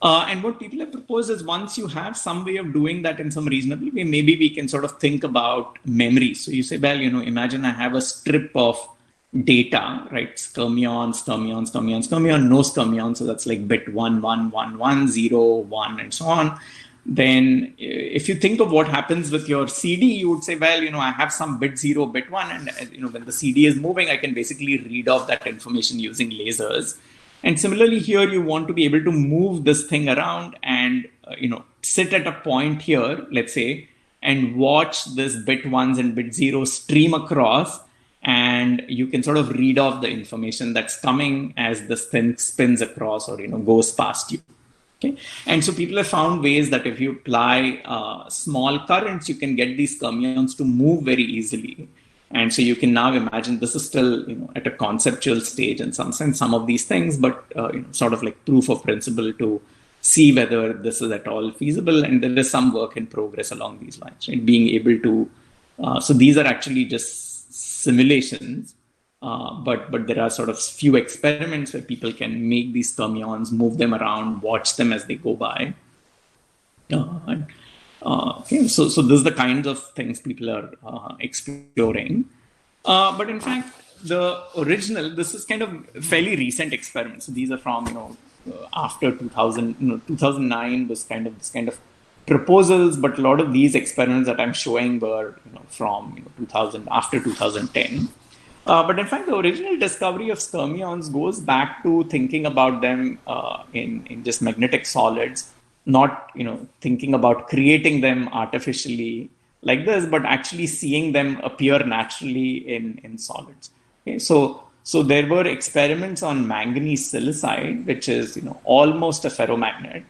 And what people have proposed is, once you have some way of doing that in some reasonable way, maybe we can sort of think about memory. So you say, well, imagine I have a strip of data, right? Skyrmion, skyrmion, skyrmion, skyrmion, no skyrmion. So that's like bit 1, 1, 1, 1, 0, 1, and so on. Then if you think of what happens with your CD, you would say, well, I have some bit 0, bit 1, and when the CD is moving, I can basically read off that information using lasers. And similarly here, you want to be able to move this thing around and, sit at a point here, let's say, and watch this bit 1s and bit 0s stream across, and you can sort of read off the information that's coming as this thing spins across or, goes past you. Okay. And so people have found ways that if you apply small currents, you can get these skyrmions to move very easily. And so you can now imagine this is still, at a conceptual stage in some sense, some of these things, but sort of like proof of principle to see whether this is at all feasible. And there is some work in progress along these lines, right? Being able to, so these are actually just simulations, but there are sort of few experiments where people can make these skyrmions, move them around, watch them as they go by. Okay, so this is the kinds of things people are exploring. But in fact, the original, this is kind of fairly recent experiments. So these are from, after 2000, 2009 was kind of this kind of proposals, but a lot of these experiments that I'm showing were, from 2000, after 2010. But in fact, the original discovery of skyrmions goes back to thinking about them in just magnetic solids, not thinking about creating them artificially like this, but actually seeing them appear naturally in solids. Okay, so there were experiments on manganese silicide, which is almost a ferromagnet,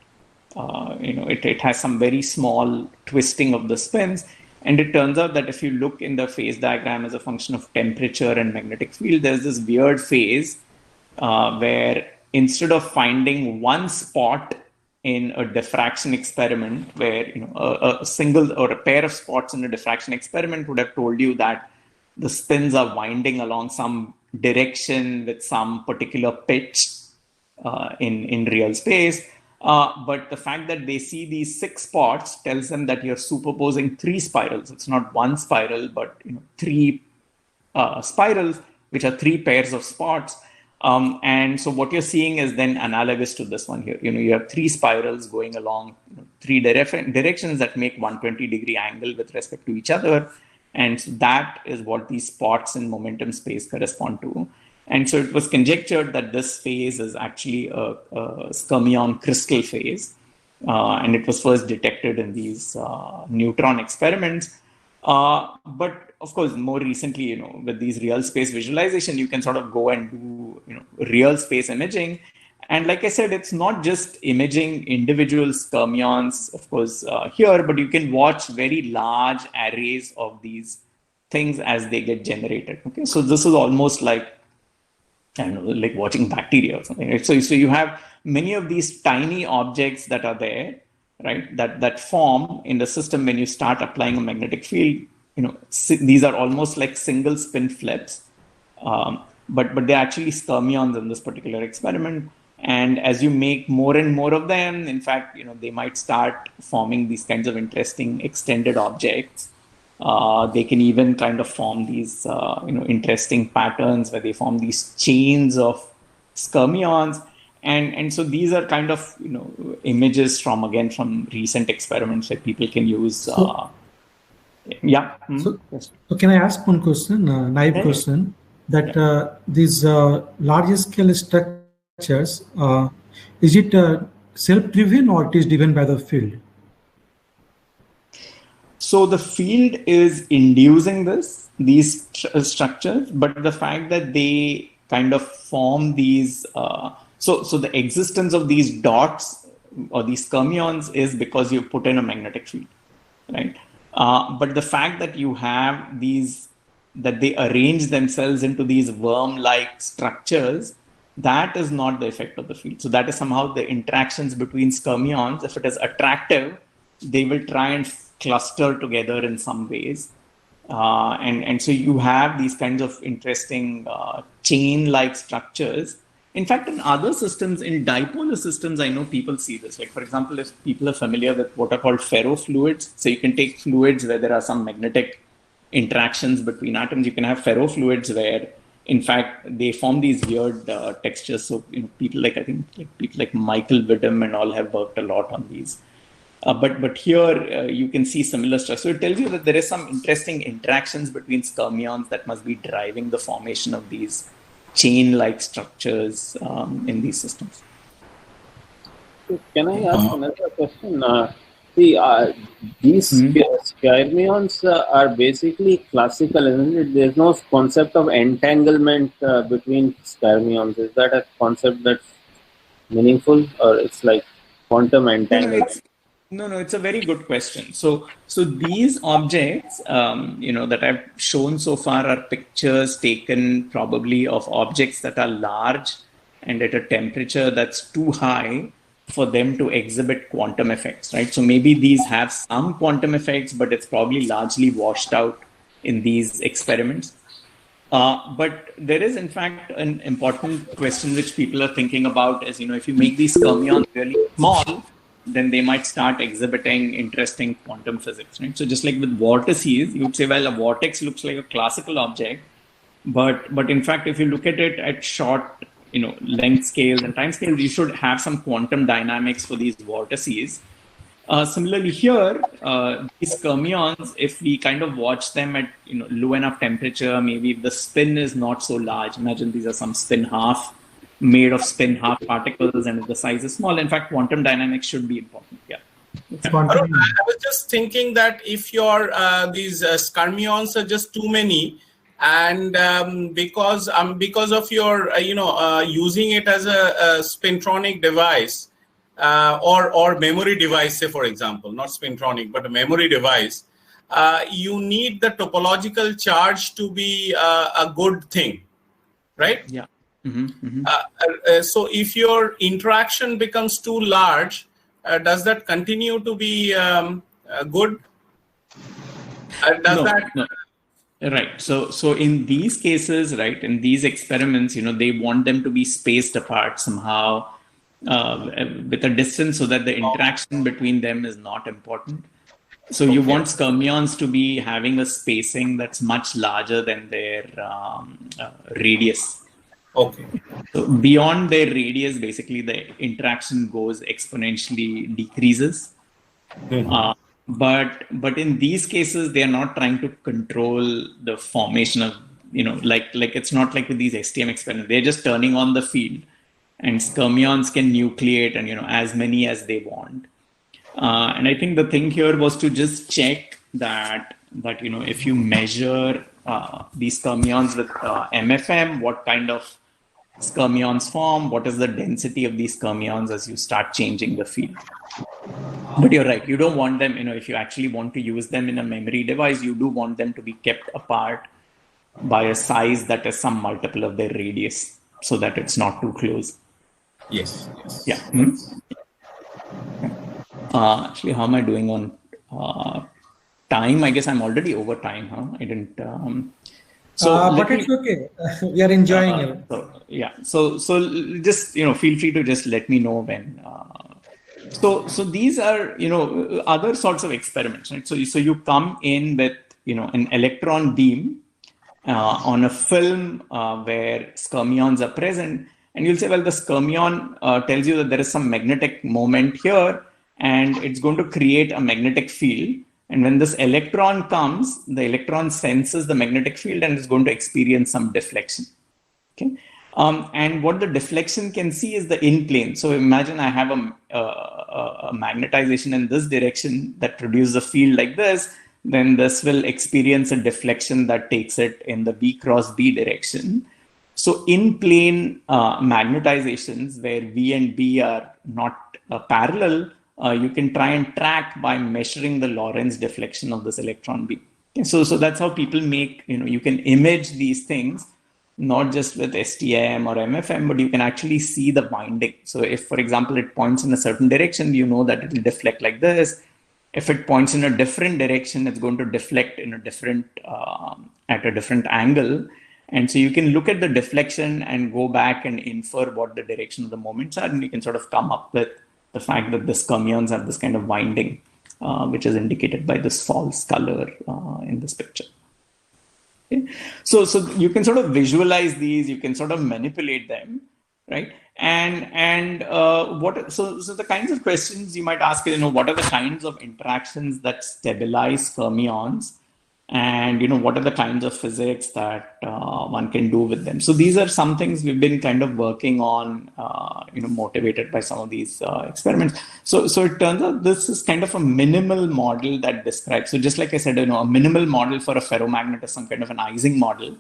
it has some very small twisting of the spins. And it turns out that if you look in the phase diagram as a function of temperature and magnetic field, there's this weird phase where instead of finding one spot in a diffraction experiment where a single or a pair of spots in a diffraction experiment would have told you that the spins are winding along some direction with some particular pitch in real space. But the fact that they see these 6 spots tells them that you're superposing 3 spirals. It's not one spiral, but 3 spirals, which are 3 pairs of spots. And so what you're seeing is then analogous to this one here. You have 3 spirals going along 3 directions that make 120-degree angle with respect to each other. And so that is what these spots in momentum space correspond to. And so it was conjectured that this phase is actually a Skyrmion crystal phase. And it was first detected in these neutron experiments. But of course, more recently, with these real space visualization, you can sort of go and do, real space imaging. And like I said, it's not just imaging individual Skyrmions, of course, here, but you can watch very large arrays of these things as they get generated. Okay, so this is almost like, I don't know, like watching bacteria or something. Right? So you have many of these tiny objects that are there, right? That form in the system when you start applying a magnetic field. These are almost like single spin flips, but they're actually Skyrmions in this particular experiment. And as you make more and more of them, in fact, they might start forming these kinds of interesting extended objects. They can even kind of form these, interesting patterns where they form these chains of Skyrmions. And so these are kind of, images from recent experiments that people can use. Yeah. So can I ask one question, naive question, that these large scale structures, is it self-driven or it is driven by the field? So the field is inducing these structures, but the fact that they kind of form these, so the existence of these dots or these Skyrmions is because you put in a magnetic field, right? But the fact that you have these, that they arrange themselves into these worm-like structures, that is not the effect of the field. So that is somehow the interactions between Skyrmions. If it is attractive, they will try and cluster together in some ways. And so you have these kinds of interesting chain-like structures. In fact, in other systems, in dipolar systems, I know people see this. Like, for example, if people are familiar with what are called ferrofluids, so you can take fluids where there are some magnetic interactions between atoms. You can have ferrofluids where, in fact, they form these weird textures. So, people like, I think, like people like Michael Widom and all have worked a lot on these. But here you can see similar structure. So it tells you that there is some interesting interactions between Skyrmions that must be driving the formation of these chain-like structures in these systems. Can I ask another question? These Skyrmions are basically classical, isn't it? There's no concept of entanglement between Skyrmions. Is that a concept that's meaningful, or it's like quantum entanglement? No, it's a very good question. So these objects, that I've shown so far are pictures taken probably of objects that are large and at a temperature that's too high for them to exhibit quantum effects, right? So maybe these have some quantum effects, but it's probably largely washed out in these experiments. But there is, in fact, an important question which people are thinking about is, if you make these Skyrmions really small, then they might start exhibiting interesting quantum physics, right? So just like with vortices, you would say, well, a vortex looks like a classical object, but in fact, if you look at it at short, length scales and time scales, you should have some quantum dynamics for these vortices. Similarly here, these Skyrmions, if we kind of watch them at low enough temperature, maybe if the spin is not so large, imagine these are some spin half made of spin half particles, and if the size is small, in fact, quantum dynamics should be important. Yeah. I was just thinking that if your these Skyrmions are just too many, and because of your using it as a spintronic device, or memory device, say for example, not spintronic, but a memory device, you need the topological charge to be a good thing, right? Yeah. So if your interaction becomes too large, does that continue to be good? No. Right. So in these cases, right, in these experiments, they want them to be spaced apart somehow with a distance so that the interaction between them is not important. So you want skyrmions to be having a spacing that's much larger than their radius. Okay. So beyond their radius, basically the interaction goes exponentially decreases. But in these cases, they are not trying to control the formation of, like it's not like with these STM experiments. They're just turning on the field, and skyrmions can nucleate and as many as they want. And I think the thing here was to just check that if you measure these skyrmions with MFM, what kind of skyrmions form, what is the density of these skyrmions as you start changing the field. But you're right, you don't want them, if you actually want to use them in a memory device, you do want them to be kept apart by a size that is some multiple of their radius so that it's not too close. Yes. Yeah. Actually, how am I doing on time? I guess I'm already over time, huh? I didn't... but it's okay. We are enjoying it. So just feel free to just let me know when. So these are other sorts of experiments, right? So you come in with an electron beam on a film where skyrmions are present, and you'll say, well, the skyrmion tells you that there is some magnetic moment here, and it's going to create a magnetic field. And when this electron comes, the electron senses the magnetic field and is going to experience some deflection. Okay. And what the deflection can see is the in plane. So imagine I have a magnetization in this direction that produces a field like this. Then this will experience a deflection that takes it in the B cross B direction. So in plane magnetizations where V and B are not parallel, you can try and track by measuring the Lorentz deflection of this electron beam. Okay, so that's how people make, you can image these things, not just with STM or MFM, but you can actually see the winding. So if, for example, it points in a certain direction, you know that it will deflect like this. If it points in a different direction, it's going to deflect in a different, at a different angle. And so you can look at the deflection and go back and infer what the direction of the moments are, and you can sort of come up with the fact that the skyrmions have this kind of winding, which is indicated by this false color in this picture. Okay. So you can sort of visualize these, you can sort of manipulate them, right? And so the kinds of questions you might ask is, what are the kinds of interactions that stabilize skyrmions? And what are the kinds of physics that one can do with them? So these are some things we've been kind of working on, motivated by some of these experiments. So it turns out this is kind of a minimal model that describes. So just like I said, a minimal model for a ferromagnet is some kind of an Ising model,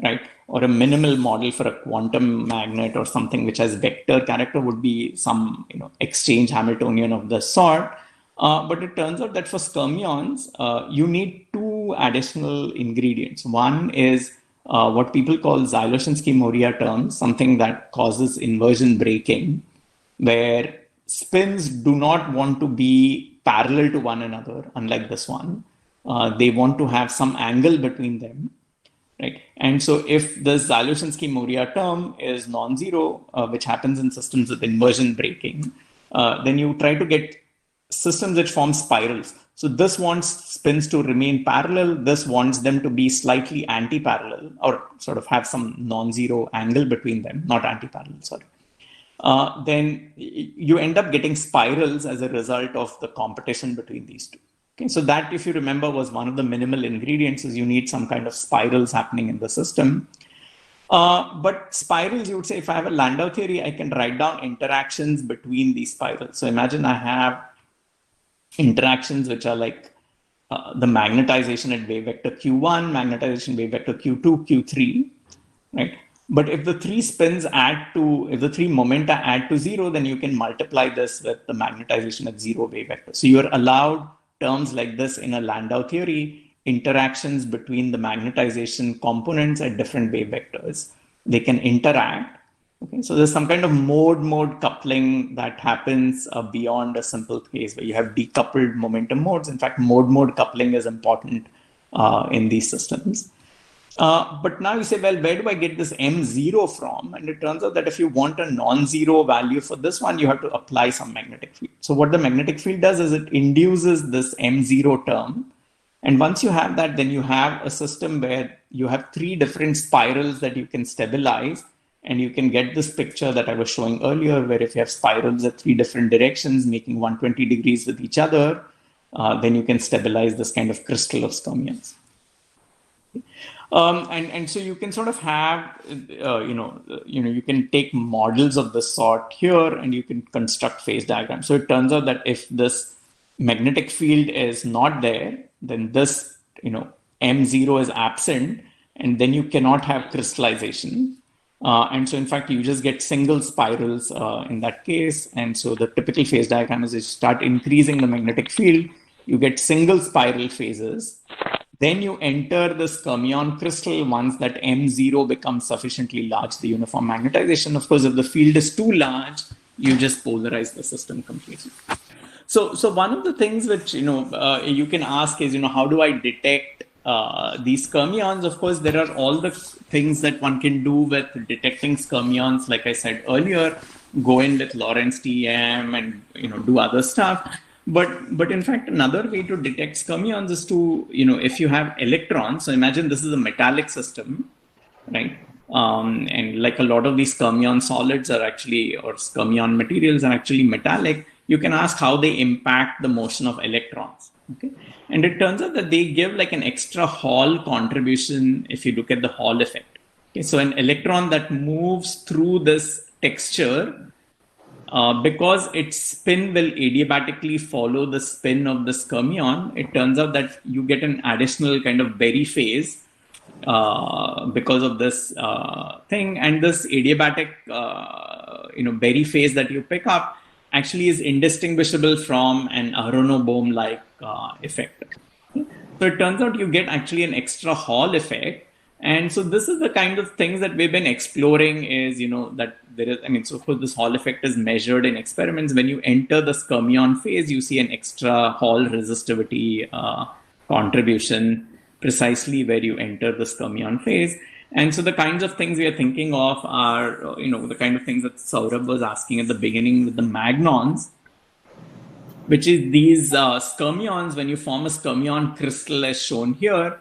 right? Or a minimal model for a quantum magnet or something which has vector character would be some exchange Hamiltonian of the sort. But it turns out that for skyrmions, you need two additional ingredients. One is what people call Zyloshinsky-Moria terms, something that causes inversion breaking, where spins do not want to be parallel to one another, unlike this one. They want to have some angle between them, right? And so if the Zyloshinsky-Moria term is non-zero, which happens in systems with inversion breaking, then you try to get systems which form spirals. So this wants spins to remain parallel. This wants them to be slightly anti-parallel or sort of have some non-zero angle between them, not anti-parallel, sorry. Then you end up getting spirals as a result of the competition between these two. Okay, so that, if you remember, was one of the minimal ingredients, is you need some kind of spirals happening in the system. But spirals, you would say, if I have a Landau theory, I can write down interactions between these spirals. So imagine I have interactions which are like the magnetization at wave vector Q1, magnetization wave vector Q2, Q3, right? But if the three momenta add to 0, then you can multiply this with the magnetization at 0 wave vector. So you're allowed terms like this in a Landau theory, interactions between the magnetization components at different wave vectors. They can interact. Okay, so there's some kind of mode coupling that happens beyond a simple case where you have decoupled momentum modes. In fact, mode coupling is important in these systems. But now you say, well, where do I get this M0 from? And it turns out that if you want a non-zero value for this one, you have to apply some magnetic field. So what the magnetic field does is it induces this M0 term. And once you have that, then you have a system where you have 3 different spirals that you can stabilize. And you can get this picture that I was showing earlier, where if you have spirals at 3 different directions, making 120 degrees with each other, then you can stabilize this kind of crystal of Skyrmions. And so you can sort of have, you can take models of this sort here and you can construct phase diagrams. So it turns out that if this magnetic field is not there, then this, M0 is absent, and then you cannot have crystallization. And so in fact, you just get single spirals in that case. And so the typical phase diagram is you start increasing the magnetic field, you get single spiral phases. Then you enter the Skyrmion crystal once that M0 becomes sufficiently large, the uniform magnetization. Of course, if the field is too large, you just polarize the system completely. So one of the things which, you can ask is, how do I detect these Skyrmions? Of course, there are all the things that one can do with detecting Skyrmions. Like I said earlier, go in with Lorentz TM and, do other stuff. But in fact, another way to detect Skyrmions is to, if you have electrons, so imagine this is a metallic system, right? And like a lot of these Skyrmion solids are actually, or Skyrmion materials are actually metallic, you can ask how they impact the motion of electrons, okay? And it turns out that they give like an extra Hall contribution if you look at the Hall effect. Okay, so an electron that moves through this texture, because its spin will adiabatically follow the spin of the Skyrmion, it turns out that you get an additional kind of Berry phase because of this thing. And this adiabatic, Berry phase that you pick up actually is indistinguishable from an Aharonov-Bohm-like effect. So it turns out you get actually an extra Hall effect. And so this is the kind of things that we've been exploring is, that there is, so of course this Hall effect is measured in experiments. When you enter the Skyrmion phase, you see an extra Hall resistivity contribution precisely where you enter the Skyrmion phase. And so the kinds of things we are thinking of are, the kind of things that Saurabh was asking at the beginning with the magnons, which is these Skyrmions. When you form a Skyrmion crystal as shown here,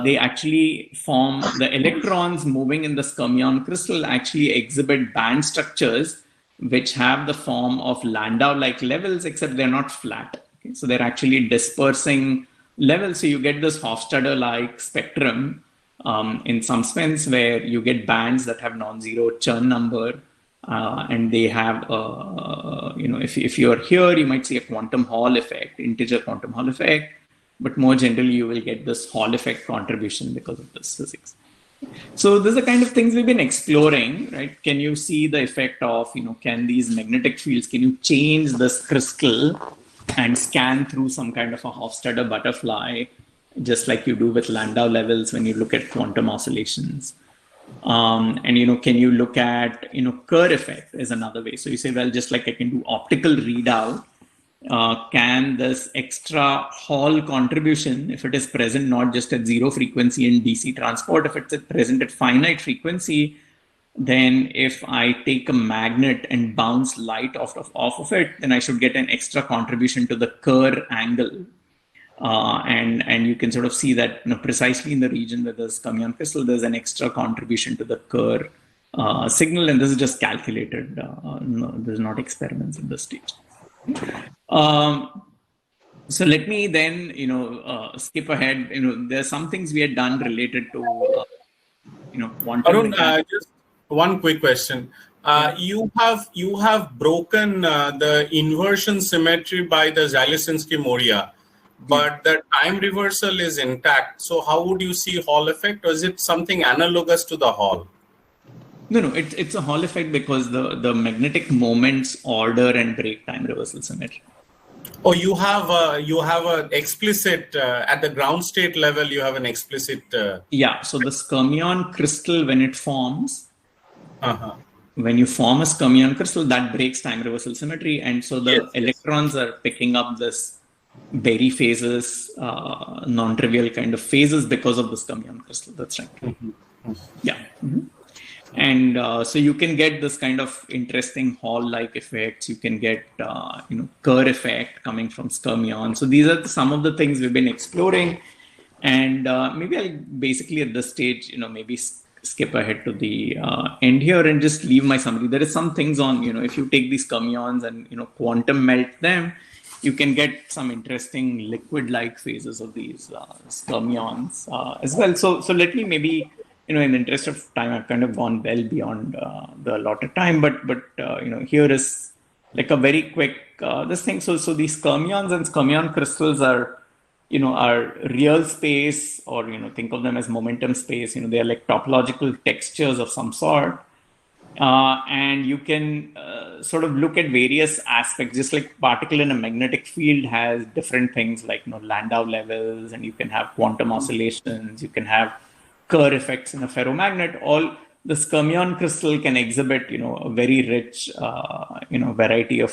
they actually form, the electrons moving in the Skyrmion crystal actually exhibit band structures which have the form of Landau-like levels, except they're not flat. Okay? So they're actually dispersing levels. So you get this Hofstadter-like spectrum in some sense where you get bands that have non-zero Chern number. And they have, if you're here, you might see a quantum Hall effect, integer quantum Hall effect. But more generally, you will get this Hall effect contribution because of this physics. So these are the kind of things we've been exploring, right? Can you see the effect of, can these magnetic fields, can you change this crystal and scan through some kind of a Hofstadter butterfly, just like you do with Landau levels when you look at quantum oscillations? And, can you look at, Kerr effect is another way. So you say, well, just like I can do optical readout, can this extra Hall contribution, if it is present not just at 0 frequency in DC transport, if it's present at finite frequency, then if I take a magnet and bounce light off of it, then I should get an extra contribution to the Kerr angle. And you can sort of see that precisely in the region where there's Skyrmion crystal, there's an extra contribution to the Kerr signal, and this is just calculated. There's not experiments at this stage. So let me then, skip ahead. There's some things we had done related to, quantum. Arun, just one quick question. You have broken the inversion symmetry by the Zalesinski-Moria, but the time reversal is intact. So how would you see Hall effect, or is it something analogous to the Hall? No, it's a Hall effect because the magnetic moments order and break time reversal symmetry. Oh, you have an explicit at the ground state level. You have an explicit. Yeah. So the Skyrmion crystal, when it forms, Uh-huh. when you form a Skyrmion crystal, that breaks time reversal symmetry, and so the electrons are picking up this Berry phases, non-trivial kind of phases because of the Skyrmion crystal. That's right. Yeah. And so you can get this kind of interesting Hall-like effects. You can get, Kerr effect coming from Skyrmion. So these are some of the things we've been exploring. And maybe I'll basically at this stage, maybe skip ahead to the end here and just leave my summary. There is some things on, if you take these Skyrmions and, quantum melt them, you can get some interesting liquid-like phases of these Skyrmions as well. So let me maybe, in the interest of time, I've kind of gone well beyond the allotted time, but here is like a very quick this thing. So these Skyrmions and Skyrmion crystals are real space, or think of them as momentum space. They are like topological textures of some sort, and you can sort of look at various aspects. Just like particle in a magnetic field has different things like Landau levels, and you can have quantum oscillations. You can have Kerr effects in a ferromagnet. All the Skyrmion crystal can exhibit, a very rich, variety of,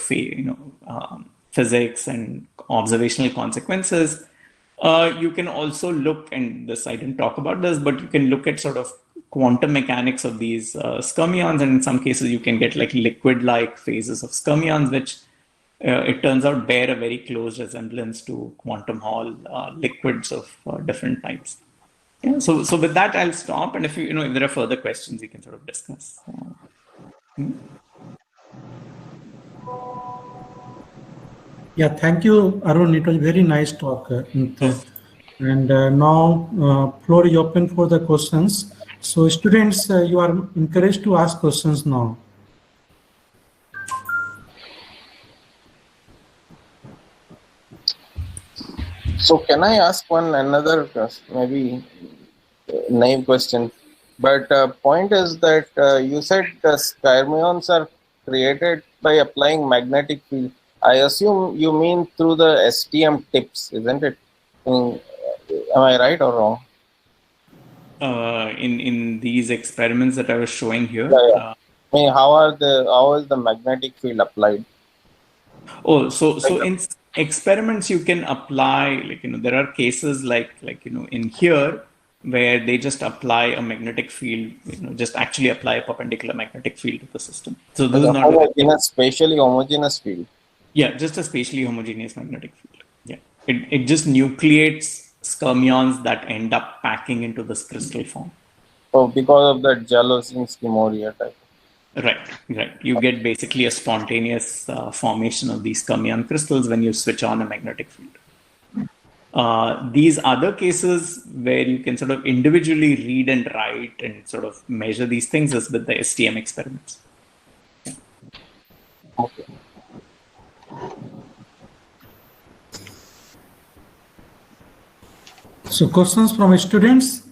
physics and observational consequences. You can also look, and this I didn't talk about this, but you can look at sort of quantum mechanics of these Skyrmions, and in some cases you can get like liquid-like phases of Skyrmions, which it turns out bear a very close resemblance to quantum Hall liquids of different types. Yeah, so with that, I'll stop. And if if there are further questions, we can sort of discuss. Yeah, thank you, Arun. It was very nice talk. And now floor is open for the questions. So students, you are encouraged to ask questions now. So can I ask another maybe naive question? But point is that you said the Skyrmions are created by applying magnetic field. I assume you mean through the STM tips, isn't it? Am I right or wrong? In these experiments that I was showing here. Yeah. I mean, how is the magnetic field applied? Oh, so in experiments you can apply, there are cases like in here where they just apply a magnetic field, just actually apply a perpendicular magnetic field to the system. So this is not spatially homogeneous field. Yeah, just a spatially homogeneous magnetic field. Yeah, it just nucleates Skyrmions that end up packing into this crystal form. Oh, because of that Jalosin-Moria type. Right. You get basically a spontaneous formation of these Skyrmion crystals when you switch on a magnetic field. These other cases where you can sort of individually read and write and sort of measure these things is with the STM experiments. Yeah. Okay. So questions from students?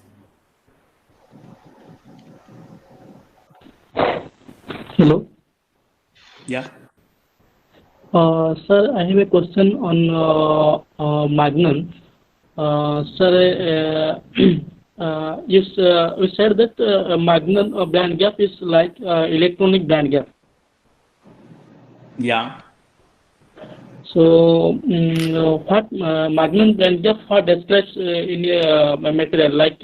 Hello. Yeah. Sir, I have a question on magnons. Sir, you said that magnon band gap is like electronic band gap. Yeah. So, what magnon band gap what describes in a material like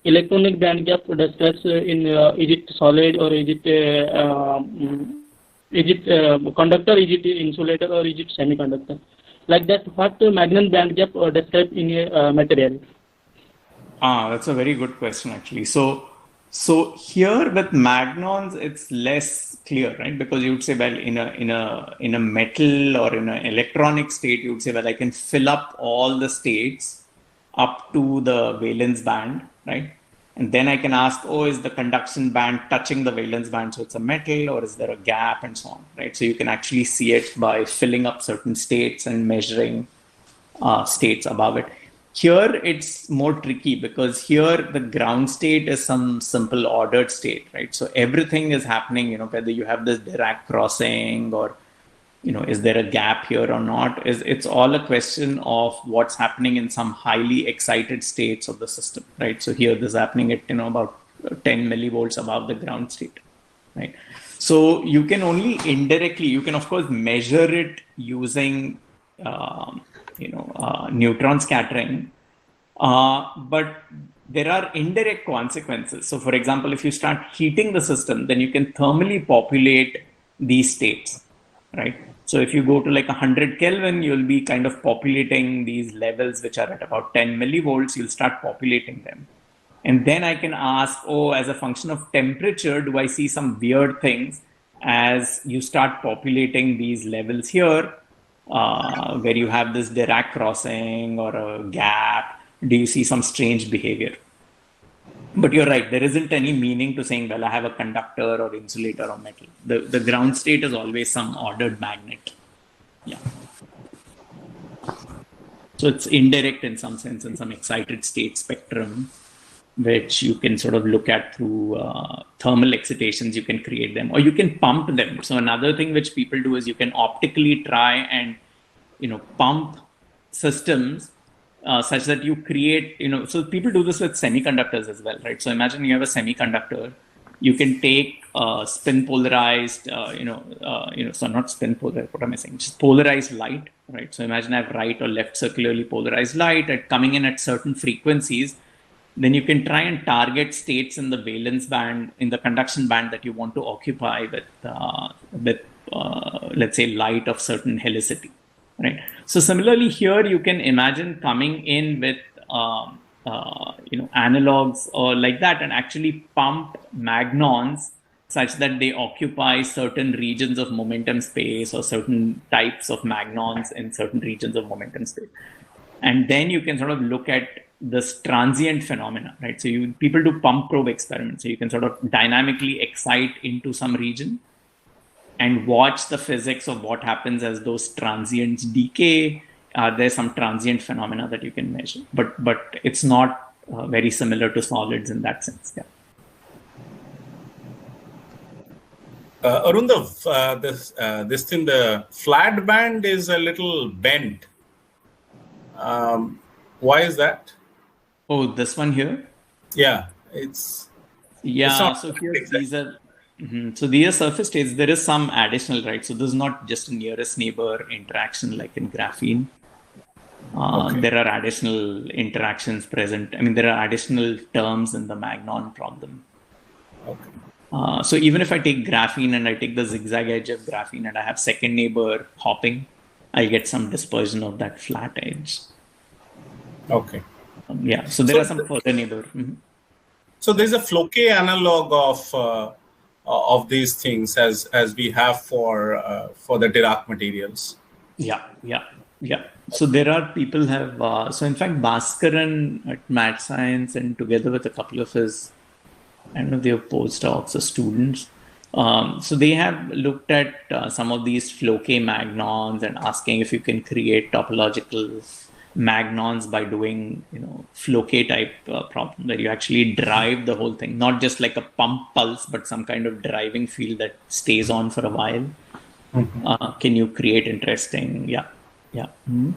electronic band gap describes in is it solid or is it conductor, is it insulator or is it semiconductor? Like that, what magnon band gap describes in a material? That's a very good question actually. So here with magnons, it's less clear, right? Because you would say, well, in a metal or in an electronic state, you would say, well, I can fill up all the states up to the valence band, right? And then I can ask, oh, is the conduction band touching the valence band? So it's a metal, or is there a gap and so on, right? So you can actually see it by filling up certain states and measuring states above it. Here it's more tricky because here the ground state is some simple ordered state, right? So everything is happening, whether you have this Dirac crossing or, is there a gap here or not? It's all a question of what's happening in some highly excited states of the system, right? So here this is happening at, about 10 millivolts above the ground state, right? So you can only indirectly, you can of course measure it using, neutron scattering, but there are indirect consequences. So for example, if you start heating the system, then you can thermally populate these states, right? So if you go to like 100 Kelvin, you'll be kind of populating these levels, which are at about 10 millivolts, you'll start populating them. And then I can ask, as a function of temperature, do I see some weird things as you start populating these levels here, where you have this Dirac crossing or a gap? Do you see some strange behavior? But you're right, there isn't any meaning to saying, well, I have a conductor or insulator or metal. The ground state is always some ordered magnet. Yeah. So it's indirect in some sense, in some excited state spectrum, which you can sort of look at through thermal excitations. You can create them or you can pump them. So another thing which people do is you can optically try and, pump systems such that you create, so people do this with semiconductors as well, right? So imagine you have a semiconductor, you can take spin polarized, so not spin polarized, what am I saying? Just polarized light, right? So imagine I have right or left circularly polarized light coming in at certain frequencies. Then you can try and target states in the valence band, in the conduction band that you want to occupy with let's say, light of certain helicity, right? So similarly here, you can imagine coming in with, analogs or like that and actually pump magnons such that they occupy certain regions of momentum space or certain types of magnons in certain regions of momentum space. And then you can sort of look at this transient phenomena, right? So people do pump probe experiments. So you can sort of dynamically excite into some region and watch the physics of what happens as those transients decay. There's some transient phenomena that you can measure, but it's not very similar to solids in that sense. Yeah. Arun, this thing, the flat band is a little bent. Why is that? Oh, this one here? Yeah, so here these are so these are surface states. There is some additional, right? So this is not just a nearest neighbor interaction like in graphene. There are additional interactions present. I mean, there are additional terms in the magnon problem. Okay. So even if I take graphene and I take the zigzag edge of graphene and I have second neighbor hopping, I get some dispersion of that flat edge. Okay. So there are some further neighbor. Mm-hmm. So there's a Floquet analog of these things as we have for the Dirac materials. Yeah. So there are people have. So in fact, Bhaskaran at Math Science and together with a couple of his, I don't know if they are postdocs or students. So they have looked at some of these Floquet magnons and asking if you can create topological magnons by doing, Floquet type problem where you actually drive the whole thing, not just like a pump pulse, but some kind of driving field that stays on for a while. Mm-hmm. Can you create interesting? Yeah. Mm-hmm.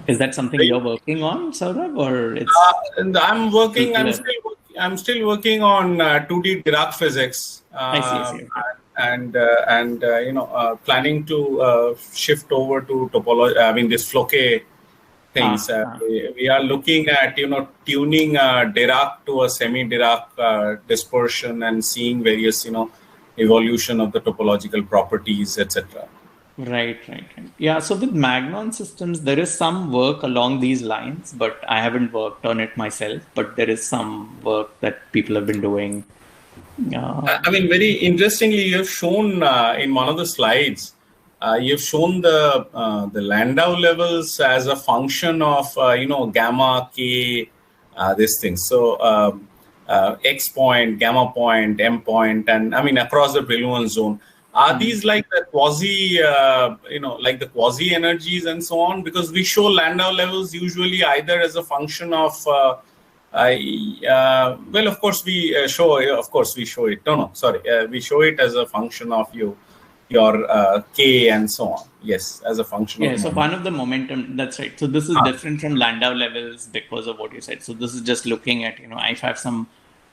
Is that something you're working on, Saurabh, or it's? I'm still working on 2D Dirac physics. I see. And planning to shift over to topology. I mean, this Floquet things. We are looking at tuning Dirac to a semi-Dirac dispersion and seeing various evolution of the topological properties, etc. Right. Yeah. So with magnon systems, there is some work along these lines, but I haven't worked on it myself. But there is some work that people have been doing. I mean, very interestingly, you have shown in one of the slides, you've shown the Landau levels as a function of gamma, k, these things. So X point, gamma point, M point, and I mean across the Brillouin zone. Are these like the quasi, like the quasi energies and so on? Because we show Landau levels usually either as a function of, well, of course we show it. No, sorry, we show it as a function of your K and so on. Yes, as a function of so one of the momentum, that's right. So this is different from Landau levels because of what you said. So this is just looking at, if I have some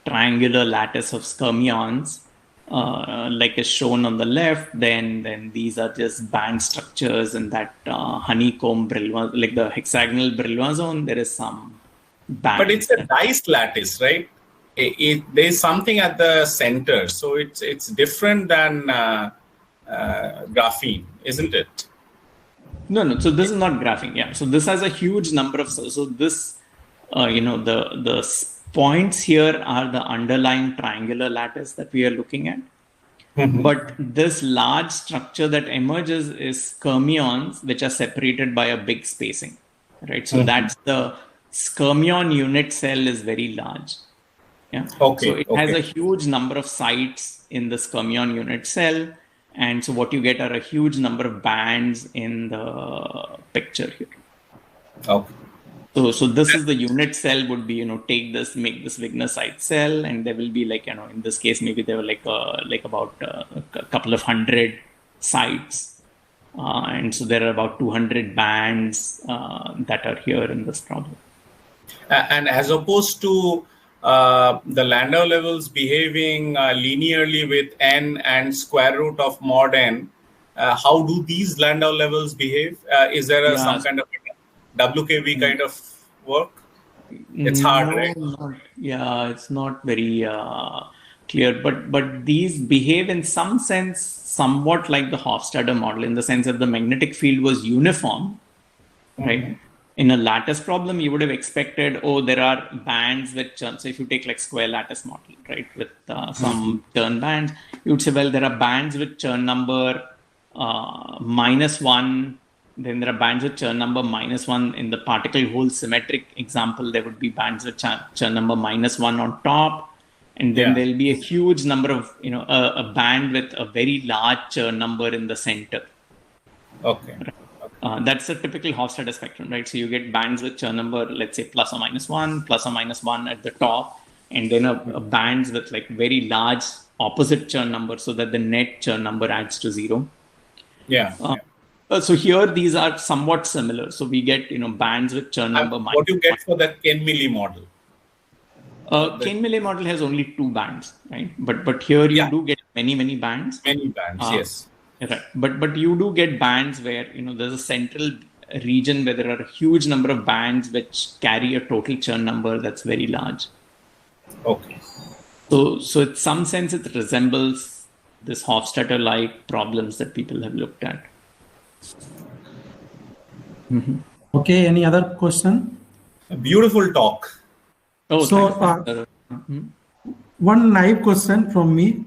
triangular lattice of Skyrmions, like is shown on the left, then these are just band structures in that honeycomb Brillouin, like the hexagonal Brillouin zone, there is some band. But it's a diced lattice, right? There's something at the center, so it's different than graphene, isn't it? No. So this is not graphene. Yeah. So this has a huge number of. So this, the points here are the underlying triangular lattice that we are looking at. Mm-hmm. But this large structure that emerges is Skyrmions, which are separated by a big spacing, right? So that's the Skyrmion unit cell is very large. Yeah. Okay. So it has a huge number of sites in the Skyrmion unit cell. And so what you get are a huge number of bands in the picture here. Okay. So this is the unit cell would be, take this, make this Wigner-site cell, and there will be like, in this case, maybe there were like about a couple of hundred sites. And so there are about 200 bands that are here in this problem. And as opposed to the Landau levels behaving linearly with n and square root of mod n, how do these Landau levels behave? Is there some kind of WKB kind of work? It's hard, right? It's not very clear, but these behave in some sense somewhat like the Hofstadter model, in the sense that the magnetic field was uniform, right? In a lattice problem, you would have expected, there are bands with churn. So if you take like square lattice model, right, with some churn bands, you would say, well, there are bands with churn number -1. Then there are bands with churn number -1. In the particle hole symmetric example, there would be bands with churn number -1 on top. And then there'll be a huge number of, a band with a very large churn number in the center. Okay. That's a typical Hofstadter spectrum, right? So you get bands with churn number, let's say ±1 at the top, and then a bands with like very large opposite churn number, so that the net churn number adds to 0. So here these are somewhat similar. So we get bands with churn number. What do you get for the Ken-Milli model? Ken-Milli model has only 2 bands, right? But here you do get many bands. Many bands, yes. Right. But you do get bands where there's a central region where there are a huge number of bands which carry a total churn number that's very large. Okay. So in some sense it resembles this Hofstadter-like problems that people have looked at. Okay, any other question? A beautiful talk. One naive question from me.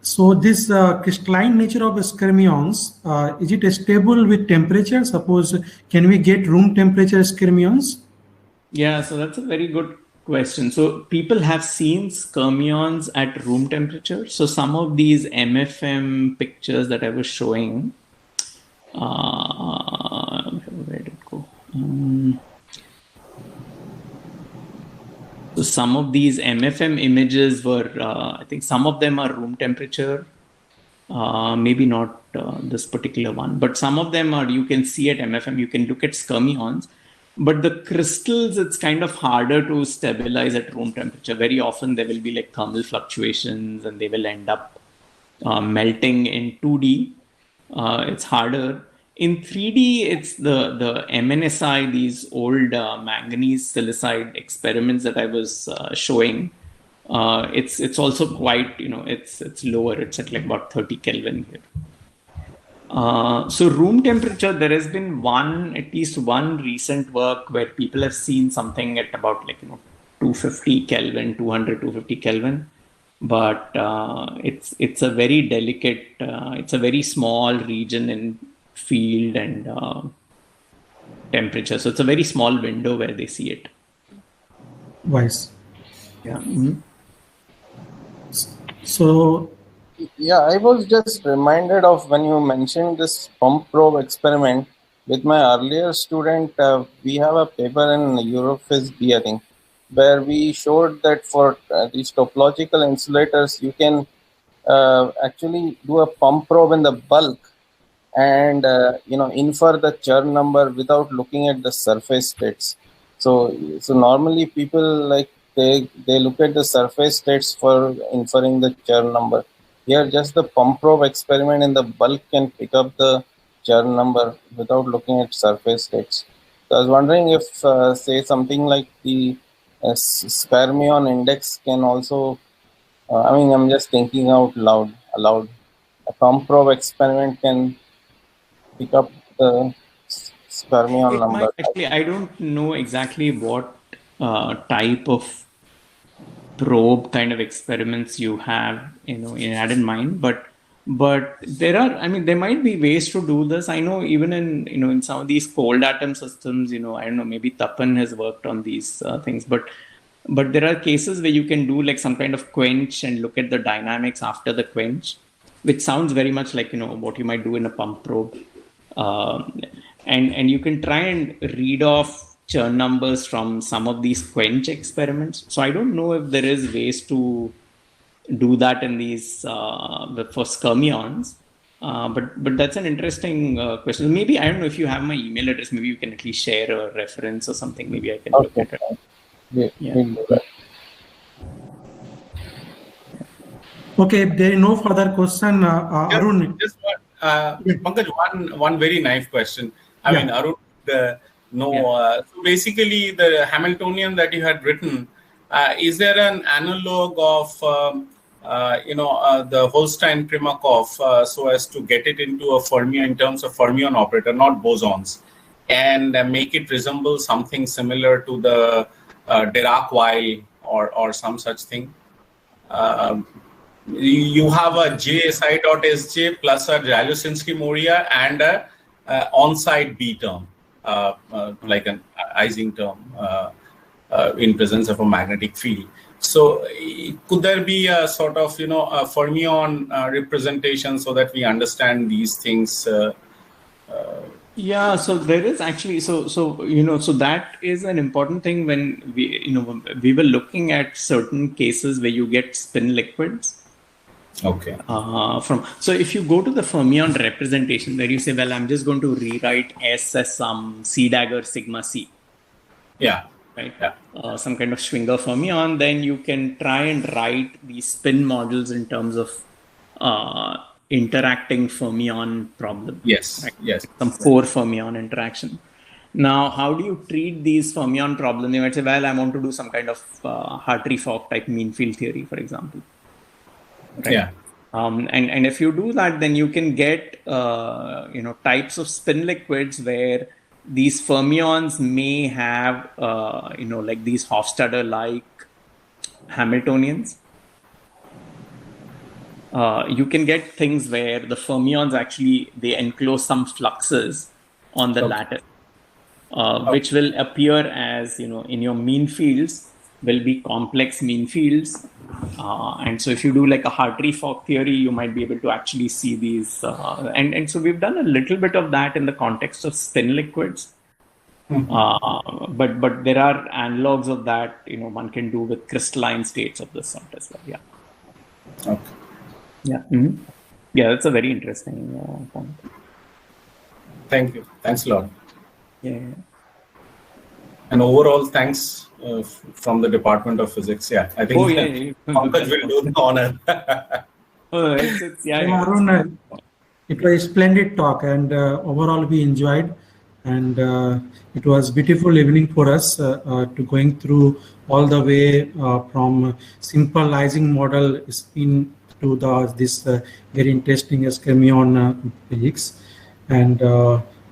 So this crystalline nature of Skyrmions, is it stable with temperature? Suppose, can we get room temperature Skyrmions? Yeah, so that's a very good question. So people have seen Skyrmions at room temperature. So some of these MFM pictures that I was showing, where did it go? So some of these MFM images were, I think some of them are room temperature, maybe not this particular one, but some of them are, you can see at MFM, you can look at Skyrmions, but the crystals, it's kind of harder to stabilize at room temperature. Very often there will be like thermal fluctuations and they will end up melting in 2D. It's harder. In 3D, it's the MNSI, these old manganese silicide experiments that I was showing. It's also quite, it's lower. It's at like about 30 Kelvin here. So room temperature, there has been at least one recent work where people have seen something at about like 250 Kelvin, 200, 250 Kelvin. But it's a very delicate, it's a very small region in field and temperature. So it's a very small window where they see it. Wise. Yeah. Mm-hmm. So Yeah, I was just reminded of when you mentioned this pump probe experiment with my earlier student. We have a paper in Europhys B, I think, where we showed that for these topological insulators, you can actually do a pump probe in the bulk and infer the churn number without looking at the surface states. So normally people like they look at the surface states for inferring the churn number. Here, just the pump probe experiment in the bulk can pick up the churn number without looking at surface states. So I was wondering if, say, something like the Skyrmion index can also. I'm just thinking out loud. Aloud, a pump probe experiment can pick up the Skyrmion It number. might actually, I don't know exactly what type of probe kind of experiments you have, had in mind, but there are, there might be ways to do this. I know even in some of these cold atom systems, I don't know, maybe Tapan has worked on these things, but there are cases where you can do like some kind of quench and look at the dynamics after the quench, which sounds very much like, what you might do in a pump probe. And you can try and read off churn numbers from some of these quench experiments. So I don't know if there is ways to do that in these for Skyrmions. But that's an interesting question. Maybe, I don't know if you have my email address, maybe you can at least share a reference or something. Maybe I can look at it. Yeah. Okay, if there is no further question, Arun. Pankaj, one very naive question. I mean, Arun, so basically the Hamiltonian that you had written, is there an analog of the Holstein-Primakov so as to get it into a fermion in terms of fermion operator, not bosons, and make it resemble something similar to the Dirac-Weil or some such thing? You have a J psi dot Sj plus a Jalusinski-Moria and a on-site B term, like an Ising term in presence of a magnetic field. So could there be a sort of, a fermion representation so that we understand these things? Yeah, so there is actually, so that is an important thing when we were looking at certain cases where you get spin liquids. Okay. So if you go to the fermion representation where you say, well, I'm just going to rewrite S as some C dagger sigma C. Yeah. Right. Yeah. Some kind of Schwinger fermion, then you can try and write these spin models in terms of interacting fermion problem. Yes. Right? Yes. Some 4 fermion interaction. Now, how do you treat these fermion problems? You might say, well, I want to do some kind of Hartree-Fock type mean field theory, for example. Right? Yeah. And if you do that, then you can get types of spin liquids where these fermions may have like these Hofstadter-like Hamiltonians. You can get things where the fermions actually they enclose some fluxes on the lattice, which will appear as in your mean fields will be complex mean fields. And so if you do like a Hartree-Fock theory, you might be able to actually see these. And so we've done a little bit of that in the context of spin liquids. Mm-hmm. But there are analogs of that, one can do with crystalline states of this sort as well. Yeah. Okay. Yeah. Mm-hmm. Yeah, that's a very interesting point. Thank you. Thanks a lot. Yeah. And overall, thanks from the Department of Physics. Yeah, I think Pankaj will do the honor. Arun, it was a splendid talk, and overall we enjoyed. And it was beautiful evening for us to going through all the way from simple Ising model spin to this very interesting Skyrmion physics. And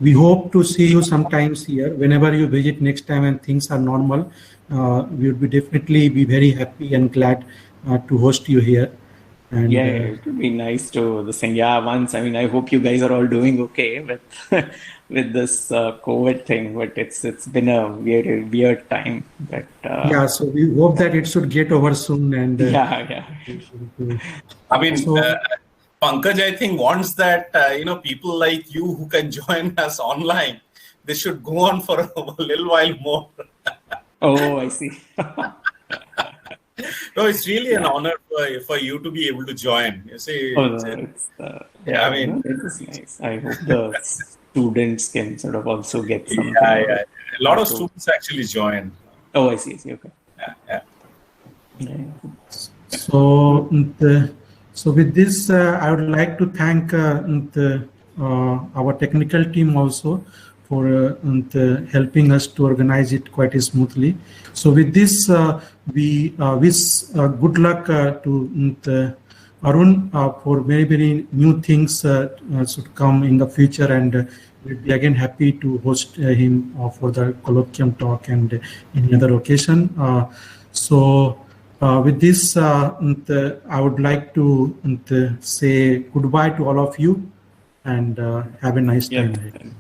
we hope to see you sometimes here whenever you visit next time and things are normal. We would definitely be very happy and glad to host you here. And, it would be nice to sing. Yeah, once. I hope you guys are all doing okay with with this COVID thing. But it's been a weird time. But so we hope that it should get over soon. And Pankaj, I think, wants that, people like you who can join us online, this should go on for a little while more. Oh, I see. No, it's really an honor for you to be able to join. You see, I mean, it is nice. I hope the students can sort of also get something. Yeah. A lot of students actually join. Oh, I see. Okay. Yeah. So with this, I would like to thank our technical team also for helping us to organize it quite smoothly. So with this, we wish good luck to Arun for very, very new things should come in the future, and we'll be again happy to host him for the colloquium talk and any other occasion. With this, I would like to say goodbye to all of you, and have a nice time.